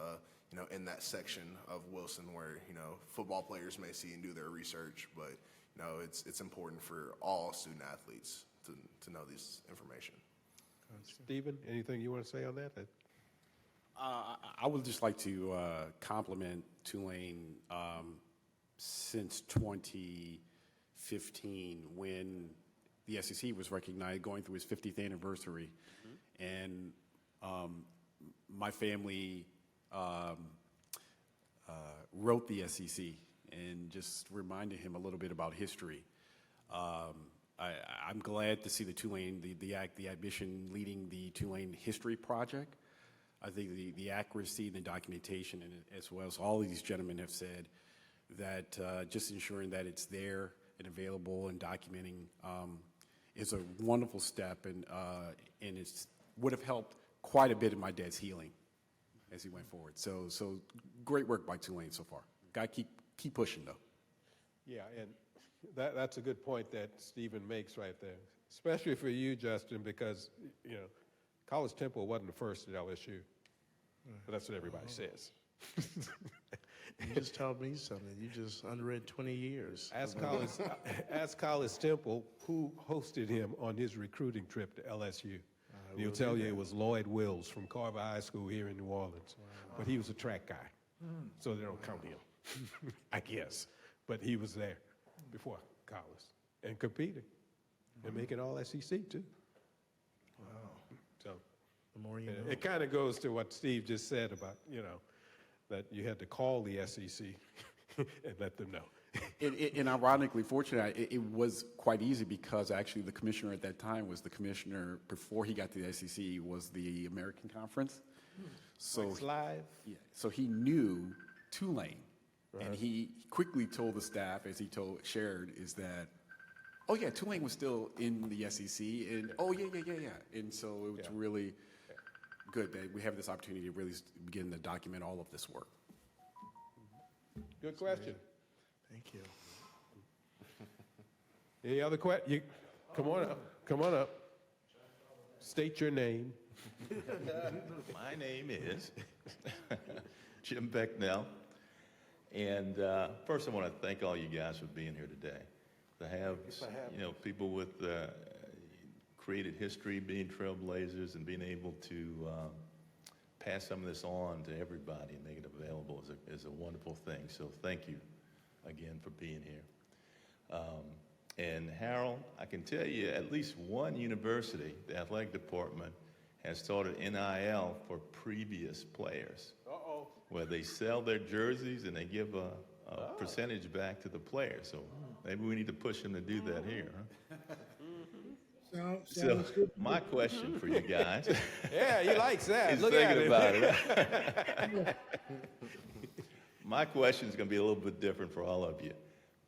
in that section of Wilson where football players may see and do their research, but it's important for all student athletes to know this information. Stephen, anything you want to say on that? I would just like to compliment Tulane since 2015 when the SEC was recognized, going through its 50th anniversary. And my family wrote the SEC and just reminded him a little bit about history. I'm glad to see the Tulane, the admission leading the Tulane History Project. I think the accuracy and the documentation, and as well as all of these gentlemen have said, that just ensuring that it's there and available and documenting is a wonderful step, and it would have helped quite a bit in my dad's healing as he went forward. So great work by Tulane so far. Got to keep pushing though. Yeah, and that's a good point that Stephen makes right there, especially for you, Justin, because College Temple wasn't the first at LSU. But that's what everybody says. You just told me something. You just underread 20 years. Ask College Temple who hosted him on his recruiting trip to LSU. He'll tell you it was Lloyd Wills from Carver High School here in New Orleans. Wow. But he was a track guy, so they don't count him, I guess. But he was there before college and competing and making all SEC too. Wow. So the more you know. It kind of goes to what Steve just said about, that you had to call the SEC and let them know. And ironically, fortunately, it was quite easy because actually the commissioner at that time was the commissioner before he got to the SEC was the American Conference. So live. Yeah. So he knew Tulane, and he quickly told the staff, as he shared, is that, oh yeah, Tulane was still in the SEC, and oh yeah. And so it was really good that we have this opportunity to really begin to document all of this work. Good question. Thank you. Any other questions? Come on up. State your name. My name is Jim Becknell. And first, I want to thank all you guys for being here today. To have, people with created history, being trailblazers, and being able to pass some of this on to everybody and make it available is a wonderful thing. So thank you again for being here. And Harold, I can tell you at least one university, the athletic department, has started NIL for previous players. Where they sell their jerseys and they give a percentage back to the players. So maybe we need to push them to do that here. Huh? So my question for you guys. Yeah, he likes that. He's Look thinking at about it. My question is going to be a little bit different for all of you.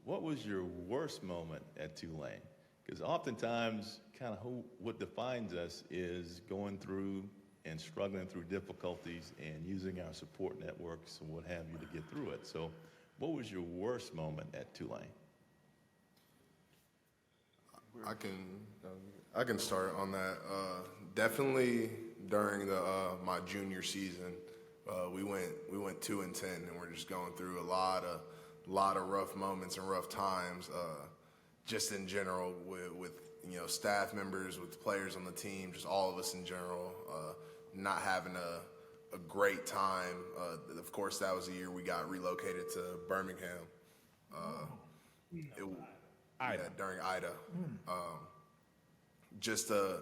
What was your worst moment at Tulane? Because oftentimes, kind of what defines us is going through and struggling through difficulties and using our support networks and what have you to get through it. So what was your worst moment at Tulane? I can start on that. Definitely during my junior season, we went 2-10, and we're just going through a lot of rough moments and rough times. Just in general with staff members, with players on the team, just all of us in general, not having a great time. Of course, that was the year we got relocated to Birmingham. During Ida. Just a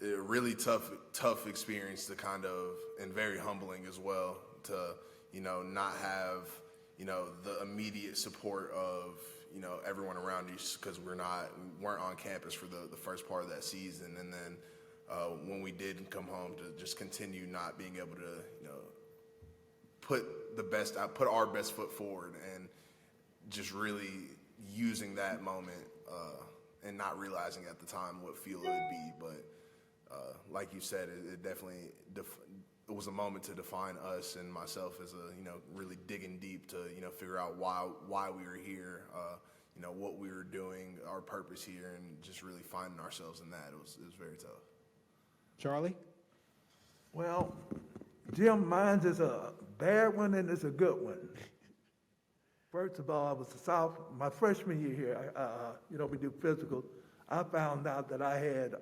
really tough experience to kind of, and very humbling as well, to not have the immediate support of everyone around you, because we weren't on campus for the first part of that season, and then when we did come home, to just continue not being able to put our best foot forward, and just really using that moment and not realizing at the time what feel it would be. But like you said, it definitely it was a moment to define us and myself as really digging deep to figure out why we were here, what we were doing, our purpose here, and just really finding ourselves in that. It was very tough. Charlie? Well, Jim, mine is a bad one and it's a good one. First of all, I was my freshman year here, we do physical. I found out that I had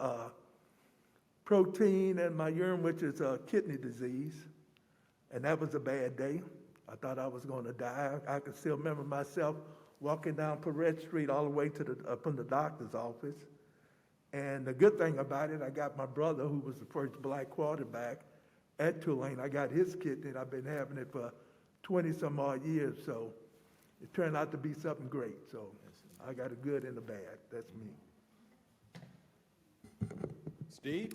protein in my urine, which is kidney disease, and that was a bad day. I thought I was going to die. I can still remember myself walking down Perret Street all the way to from the doctor's office. And the good thing about it, I got my brother, who was the first black quarterback at Tulane. I got his kidney, and I've been having it for 20-some odd years, so it turned out to be something great. So I got a good and a bad. That's me. Steve?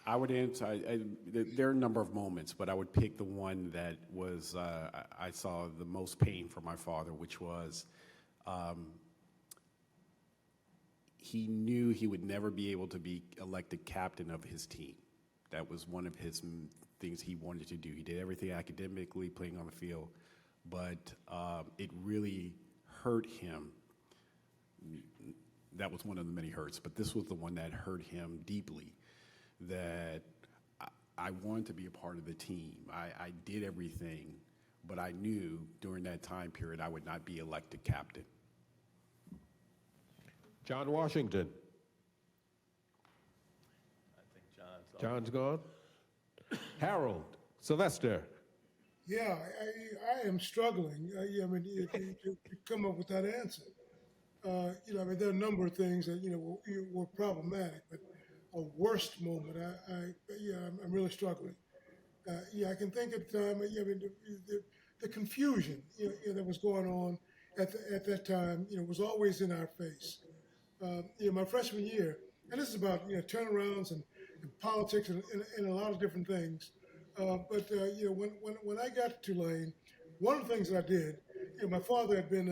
I would answer, there are a number of moments, but I would pick the one that was, I saw the most pain for my father, which was he knew he would never be able to be elected captain of his team. That was one of his things he wanted to do. He did everything academically, playing on the field, but it really hurt him. That was one of the many hurts, but this was the one that hurt him deeply, that I wanted to be a part of the team. I did everything, but I knew during that time period I would not be elected captain. John Washington? I think John's gone. Harold Sylvester? Yeah, I am struggling. To come up with that answer. There are a number of things that were problematic, but a worst moment, I'm really struggling. I can think at the time. The confusion that was going on at that time, was always in our face. My freshman year, and this is about turnarounds and politics and a lot of different things. But when I got to Tulane, one of the things that I did, my father had been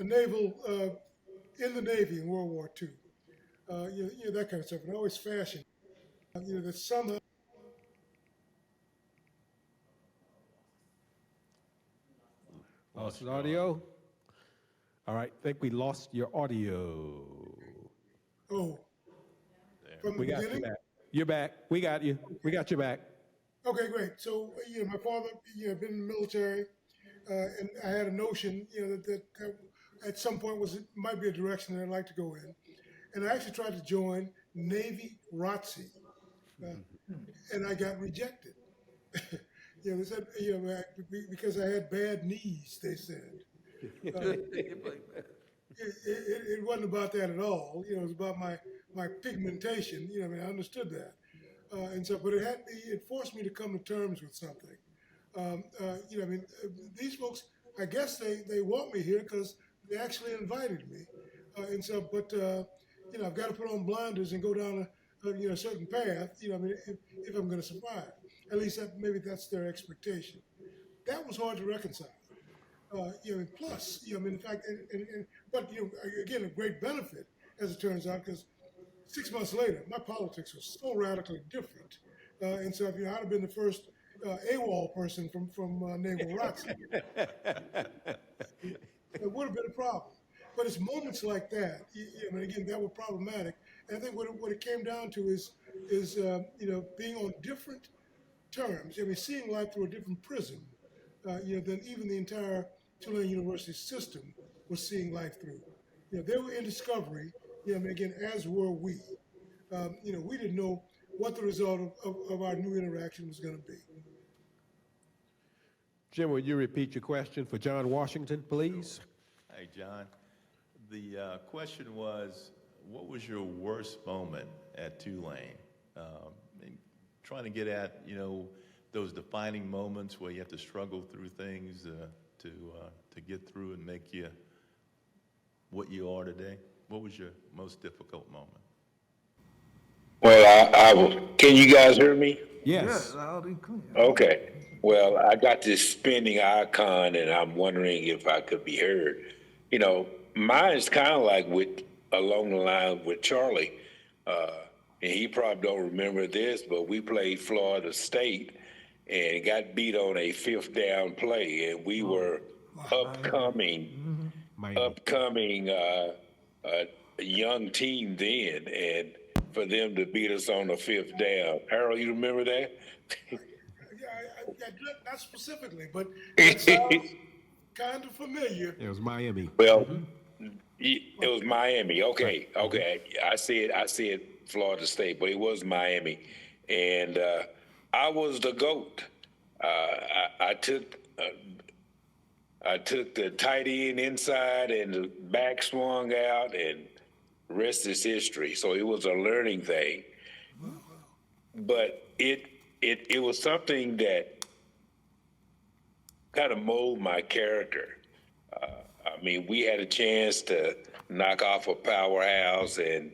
a naval in the Navy in World War II, that kind of stuff, and always fashioned, that somehow. Lost audio? All right, I think we lost your audio. Oh, from the We got you beginning? back. You're back. We got you. We got you back. Okay, great. So, my father, been in the military, and I had a notion, that at some point might be a direction that I'd like to go in. And I actually tried to join Navy ROTC, uh, and I got rejected. They said, because I had bad knees, they said. It wasn't about that at all. It was about my pigmentation. I understood that. And so, but it forced me to come to terms with something. These folks, I guess they want me here because they actually invited me. And so, but, I've got to put on blinders and go down a certain path, if I'm going to survive. At least maybe that's their expectation. That was hard to reconcile. Plus, in fact, but again, a great benefit as it turns out, because 6 months later, my politics was so radically different, and so I'd have been the first AWOL person from Naval Rocks. It would have been a problem. But it's moments like that, again, that were problematic. And I think what it came down to is being on different terms. Seeing life through a different prism, than even the entire Tulane University system was seeing life through. They were in discovery, again, as were we. We didn't know what the result of our new interaction was going to be. Jim, would you repeat your question for John Washington, please? Hey, John. The question was, what was your worst moment at Tulane? Trying to get at, those defining moments where you have to struggle through things to get through and make you what you are today. What was your most difficult moment? Well, can you guys hear me? Yes. Loud and clear. Okay. Well, I got this spinning icon, and I'm wondering if I could be heard. Mine's kind of like along the line with Charlie. And he probably don't remember this, but we played Florida State and got beat on a 5th down play, and we were upcoming young team then, and for them to beat us on the 5th down. Harold, you remember that? Not specifically, but it sounds kind of familiar. It was Miami. Well, it was Miami. Okay. I said Florida State, but it was Miami, and I was the GOAT. I took the tight end inside, and the back swung out, and rest is history. So it was a learning thing, but it was something that kind of molded my character. We had a chance to knock off a powerhouse, and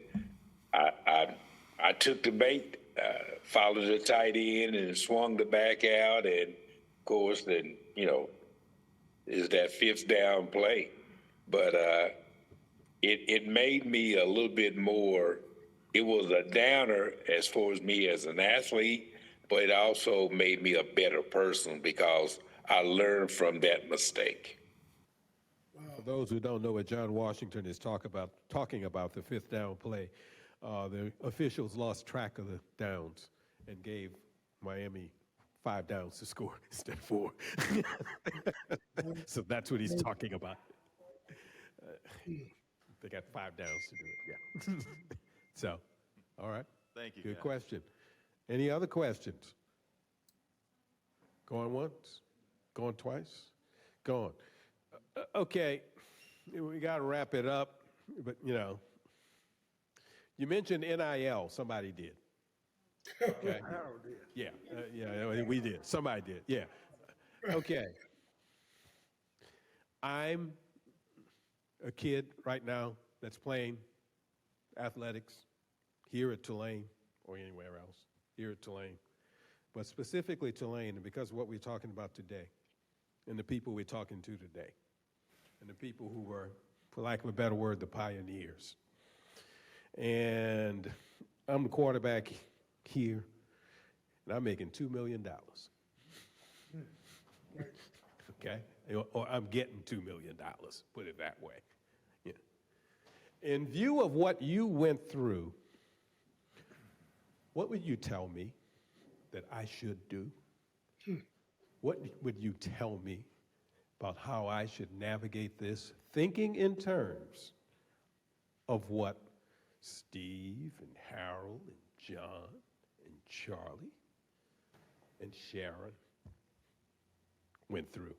I took the bait, followed the tight end, and swung the back out, and of course, then is that 5th down play. But it made me a little bit more. It was a downer as far as me as an athlete, but it also made me a better person because I learned from that mistake. For those who don't know what John Washington is talking about the 5th down play, the officials lost track of the downs and gave Miami 5 downs to score instead of 4. So that's what he's talking about. They got 5 downs to do it, yeah. So, all right. Thank you. Good question. Any other questions? Going once? Going twice? Going. Okay, we got to wrap it up, but you mentioned NIL. Somebody did. Okay. Harold did. Yeah, we did. Somebody did. Yeah. Okay. I'm a kid right now that's playing athletics here at Tulane or anywhere else, here at Tulane, but specifically Tulane, and because of what we're talking about today and the people we're talking to today and the people who were, for lack of a better word, the pioneers. And I'm the quarterback here, and I'm making $2 million. Okay? Or I'm getting $2 million, put it that way. Yeah. In view of what you went through, what would you tell me that I should do? What would you tell me about how I should navigate this, thinking in terms of what Steve and Harold and John and Charlie and Sharon went through?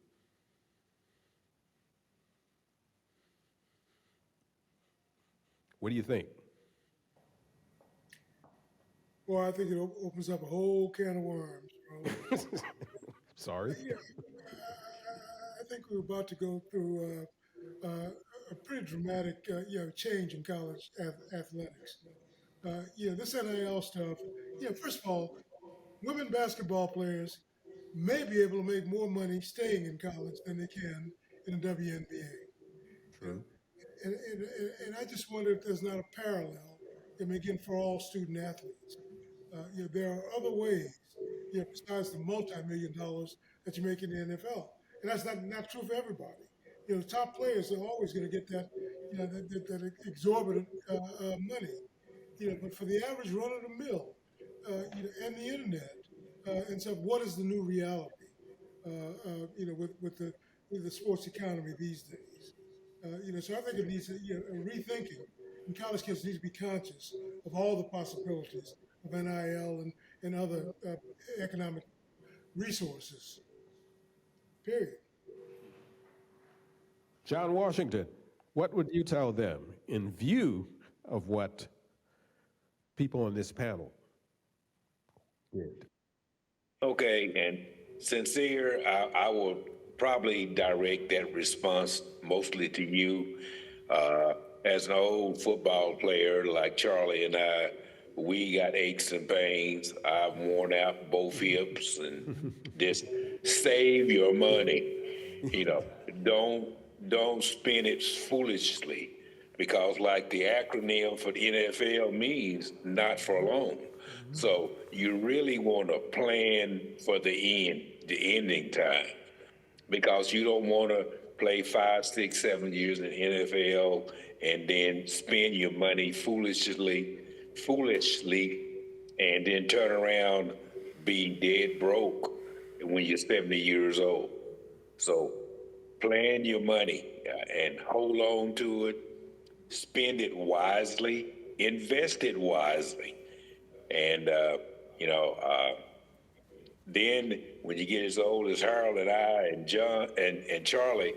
What do you think? Well, I think it opens up a whole can of worms, bro. Sorry. Yeah, I think we're about to go through a pretty dramatic, change in college athletics. This NIL stuff. First of all, women basketball players may be able to make more money staying in college than they can in the WNBA. True. And I just wonder if there's not a parallel, again, for all student athletes. There are other ways, besides the multi-million dollars that you make in the NFL. And that's not true for everybody. The top players are always going to get that, that exorbitant money. But for the average run-of-the-mill, and the internet, and so what is the new reality, with the sports economy these days? So I think it needs a rethinking, and college kids need to be conscious of all the possibilities of NIL and other economic resources, period. John Washington, what would you tell them in view of what people on this panel did? Okay, and Sincere, I will probably direct that response mostly to you. As an old football player like Charlie and I, we got aches and pains. I've worn out both hips, and just save your money. Don't spend it foolishly, because like the acronym for the NFL means not for long. So you really want to plan for the ending time, because you don't want to play 5, 6, 7 years in the NFL and then spend your money foolishly, and then turn around being dead broke when you're 70 years old. So plan your money and hold on to it, spend it wisely, invest it wisely. And, then when you get as old as Harold and I and John and Charlie,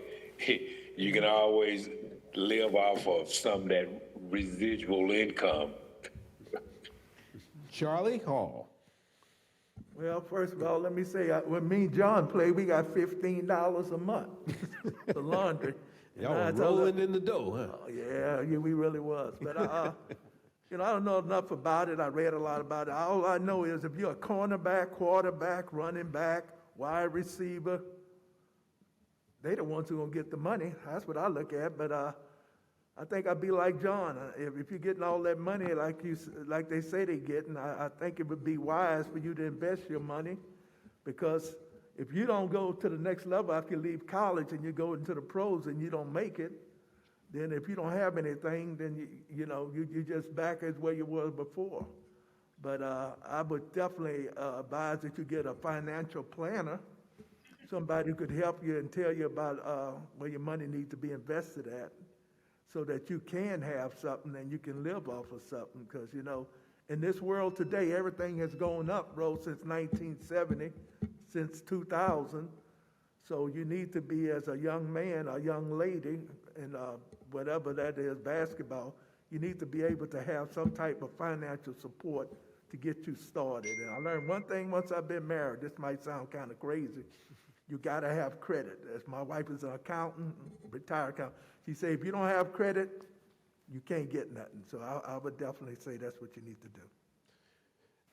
you can always live off of some of that residual income. Charlie Hall. Well, first of all, let me say, when me and John played, we got $15 a month for laundry. Y'all were rolling in the dough, huh? Oh, yeah, we really was. But, I don't know enough about it. I read a lot about it. All I know is if you're a cornerback, quarterback, running back, wide receiver, they the ones who are going to get the money. That's what I look at. But I think I'd be like John. If you're getting all that money like they say they're getting, I think it would be wise for you to invest your money, because if you don't go to the next level after you leave college and you go into the pros and you don't make it, then if you don't have anything, then you just back as where you were before. But I would definitely advise that you get a financial planner, somebody who could help you and tell you about where your money needs to be invested at, so that you can have something and you can live off of something. Because, in this world today, everything has gone up, bro, since 1970, since 2000. So you need to be, as a young man or young lady, and whatever that is, basketball, you need to be able to have some type of financial support to get you started. And I learned one thing once I've been married. This might sound kind of crazy. You got to have credit. As my wife is an accountant, retired accountant, she said, if you don't have credit, you can't get nothing. So I would definitely say that's what you need to do.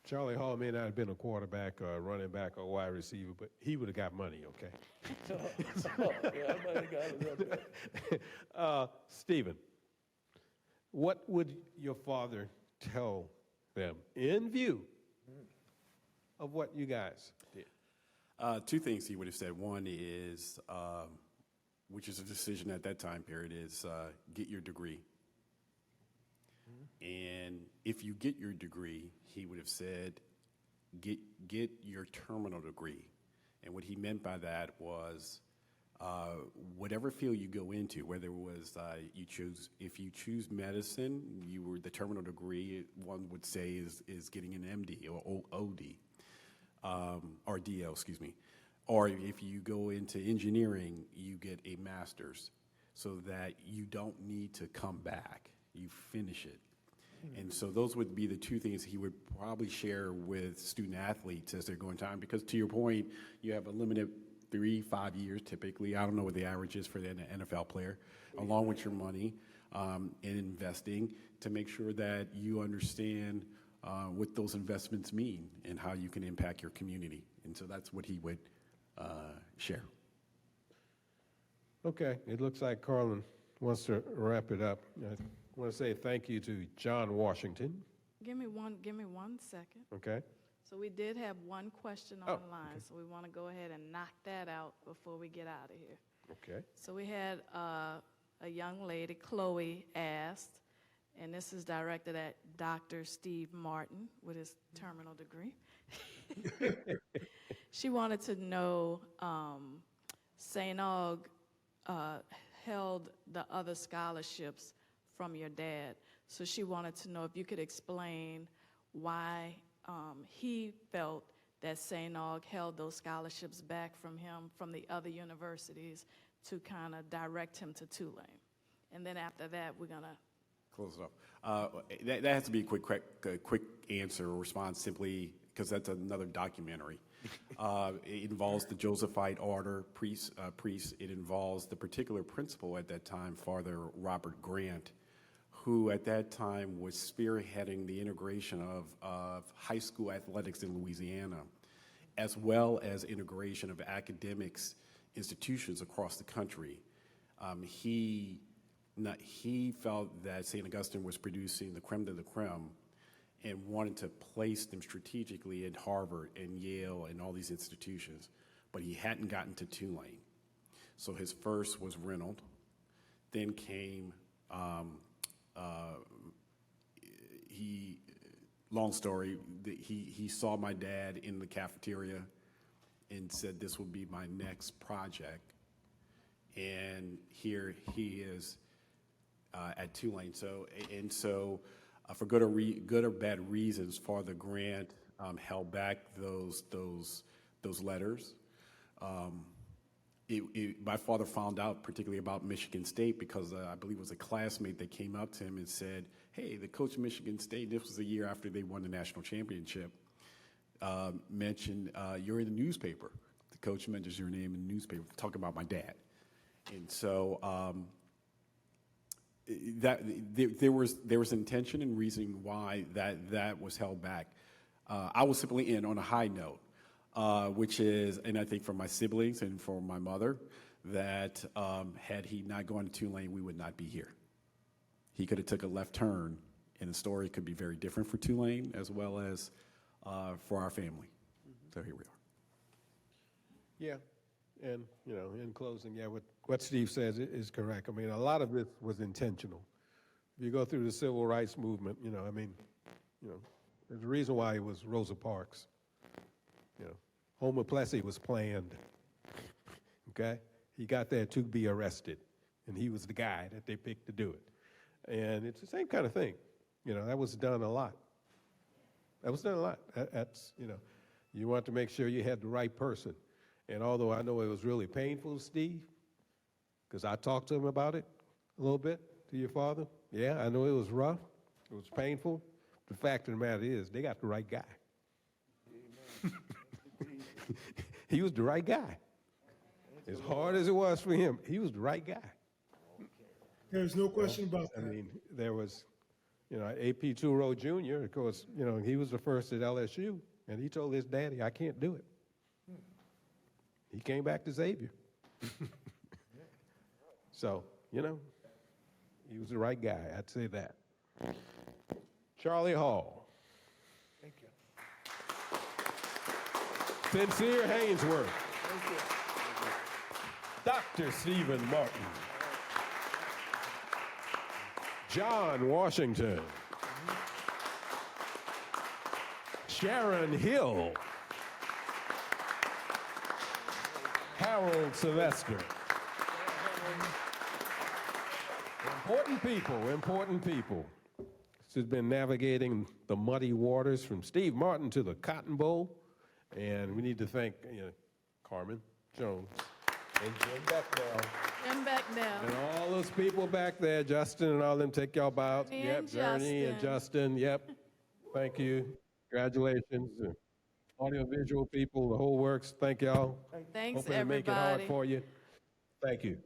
Charlie Hall may not have been a quarterback or a running back or wide receiver, but he would have got money, okay? Yeah, I might have got it up there. Stephen, what would your father tell them in view of what you guys did? Two things he would have said. One is, which is a decision at that time period, is get your degree. And if you get your degree, he would have said, get your terminal degree. And what he meant by that was whatever field you go into, whether it was if you choose medicine, the terminal degree, one would say is getting an MD or OD, or DL, excuse me. Or if you go into engineering, you get a master's so that you don't need to come back. You finish it. And so those would be the two things he would probably share with student athletes as they're going time, because to your point, you have a limited 3-5 years typically. I don't know what the average is for the NFL player, along with your money and investing to make sure that you understand what those investments mean and how you can impact your community. And so that's what he would share. Okay, it looks like Carlin wants to wrap it up. I want to say thank you to John Washington. Give me one second. Okay. So we did have one question Oh, online, so we want to go ahead and knock that out before we get out of here. Okay. So we had a young lady, Chloe, asked, and this is directed at Dr. Steve Martin with his terminal degree. She wanted to know, St. Aug held the other scholarships from your dad. So she wanted to know if you could explain why he felt that St. Aug held those scholarships back from him from the other universities to kind of direct him to Tulane. And then after that, we're going to Close it up. That has to be a quick answer or response simply because that's another documentary. It involves the Josephite order priests. It involves the particular principal at that time, Father Robert Grant, who at that time was spearheading the integration of high school athletics in Louisiana, as well as integration of academics institutions across the country. He felt that St. Augustine was producing the creme de la creme and wanted to place them strategically at Harvard and Yale and all these institutions, but he hadn't gotten to Tulane. So his first was Reynolds, then came, long story, he saw my dad in the cafeteria and said this would be my next project. And here he is at Tulane. So for good or bad reasons, Father Grant held back those letters. My father found out particularly about Michigan State because I believe it was a classmate that came up to him and said, hey, the coach of Michigan State, this was a year after they won the national championship, mentioned you're in the newspaper. The coach mentions your name in the newspaper, talking about my dad. And so there was intention and reasoning why that was held back. I will simply end on a high note, which is, and I think for my siblings and for my mother, that had he not gone to Tulane, we would not be here. He could have took a left turn, and the story could be very different for Tulane as well as for our family. So here we are. Yeah, and in closing, what Steve says is correct. I mean, a lot of it was intentional. If you go through the civil rights movement, there's a reason why it was Rosa Parks. Homoplexy was planned. Okay, he got there to be arrested, and he was the guy that they picked to do it. And it's the same kind of thing. That was done a lot. That's you want to make sure you had the right person. And although I know it was really painful, Steve, because I talked to him about it a little bit, to your father. Yeah, I know it was rough. It was painful. The fact of the matter is, they got the right guy. He was the right guy. As hard as it was for him, he was the right guy. There's no question about that. I mean, there was, AP2 Rowe Jr., of course, he was the first at LSU, and he told his daddy, I can't do it. He came back to Xavier. So, he was the right guy. I'd say that. Charlie Hall. Thank you. Sincere Haynesworth. Dr. Stephen Martin. John Washington. Sharon Hill. Harold Sylvester. Important people, important people. This has been navigating the muddy waters from Steve Martin to the Cotton Bowl. And we need to thank Carmen Jones and Jim Becknell. Jim Becknell. And all those people back there, Justin and all them, take y'all bow. Journey Yep, and Journey and Justin, yep. Thank you. Congratulations. Audio visual people, the whole works, thank y'all. Thanks, Hoping to make it hard everybody. for you. Thank you.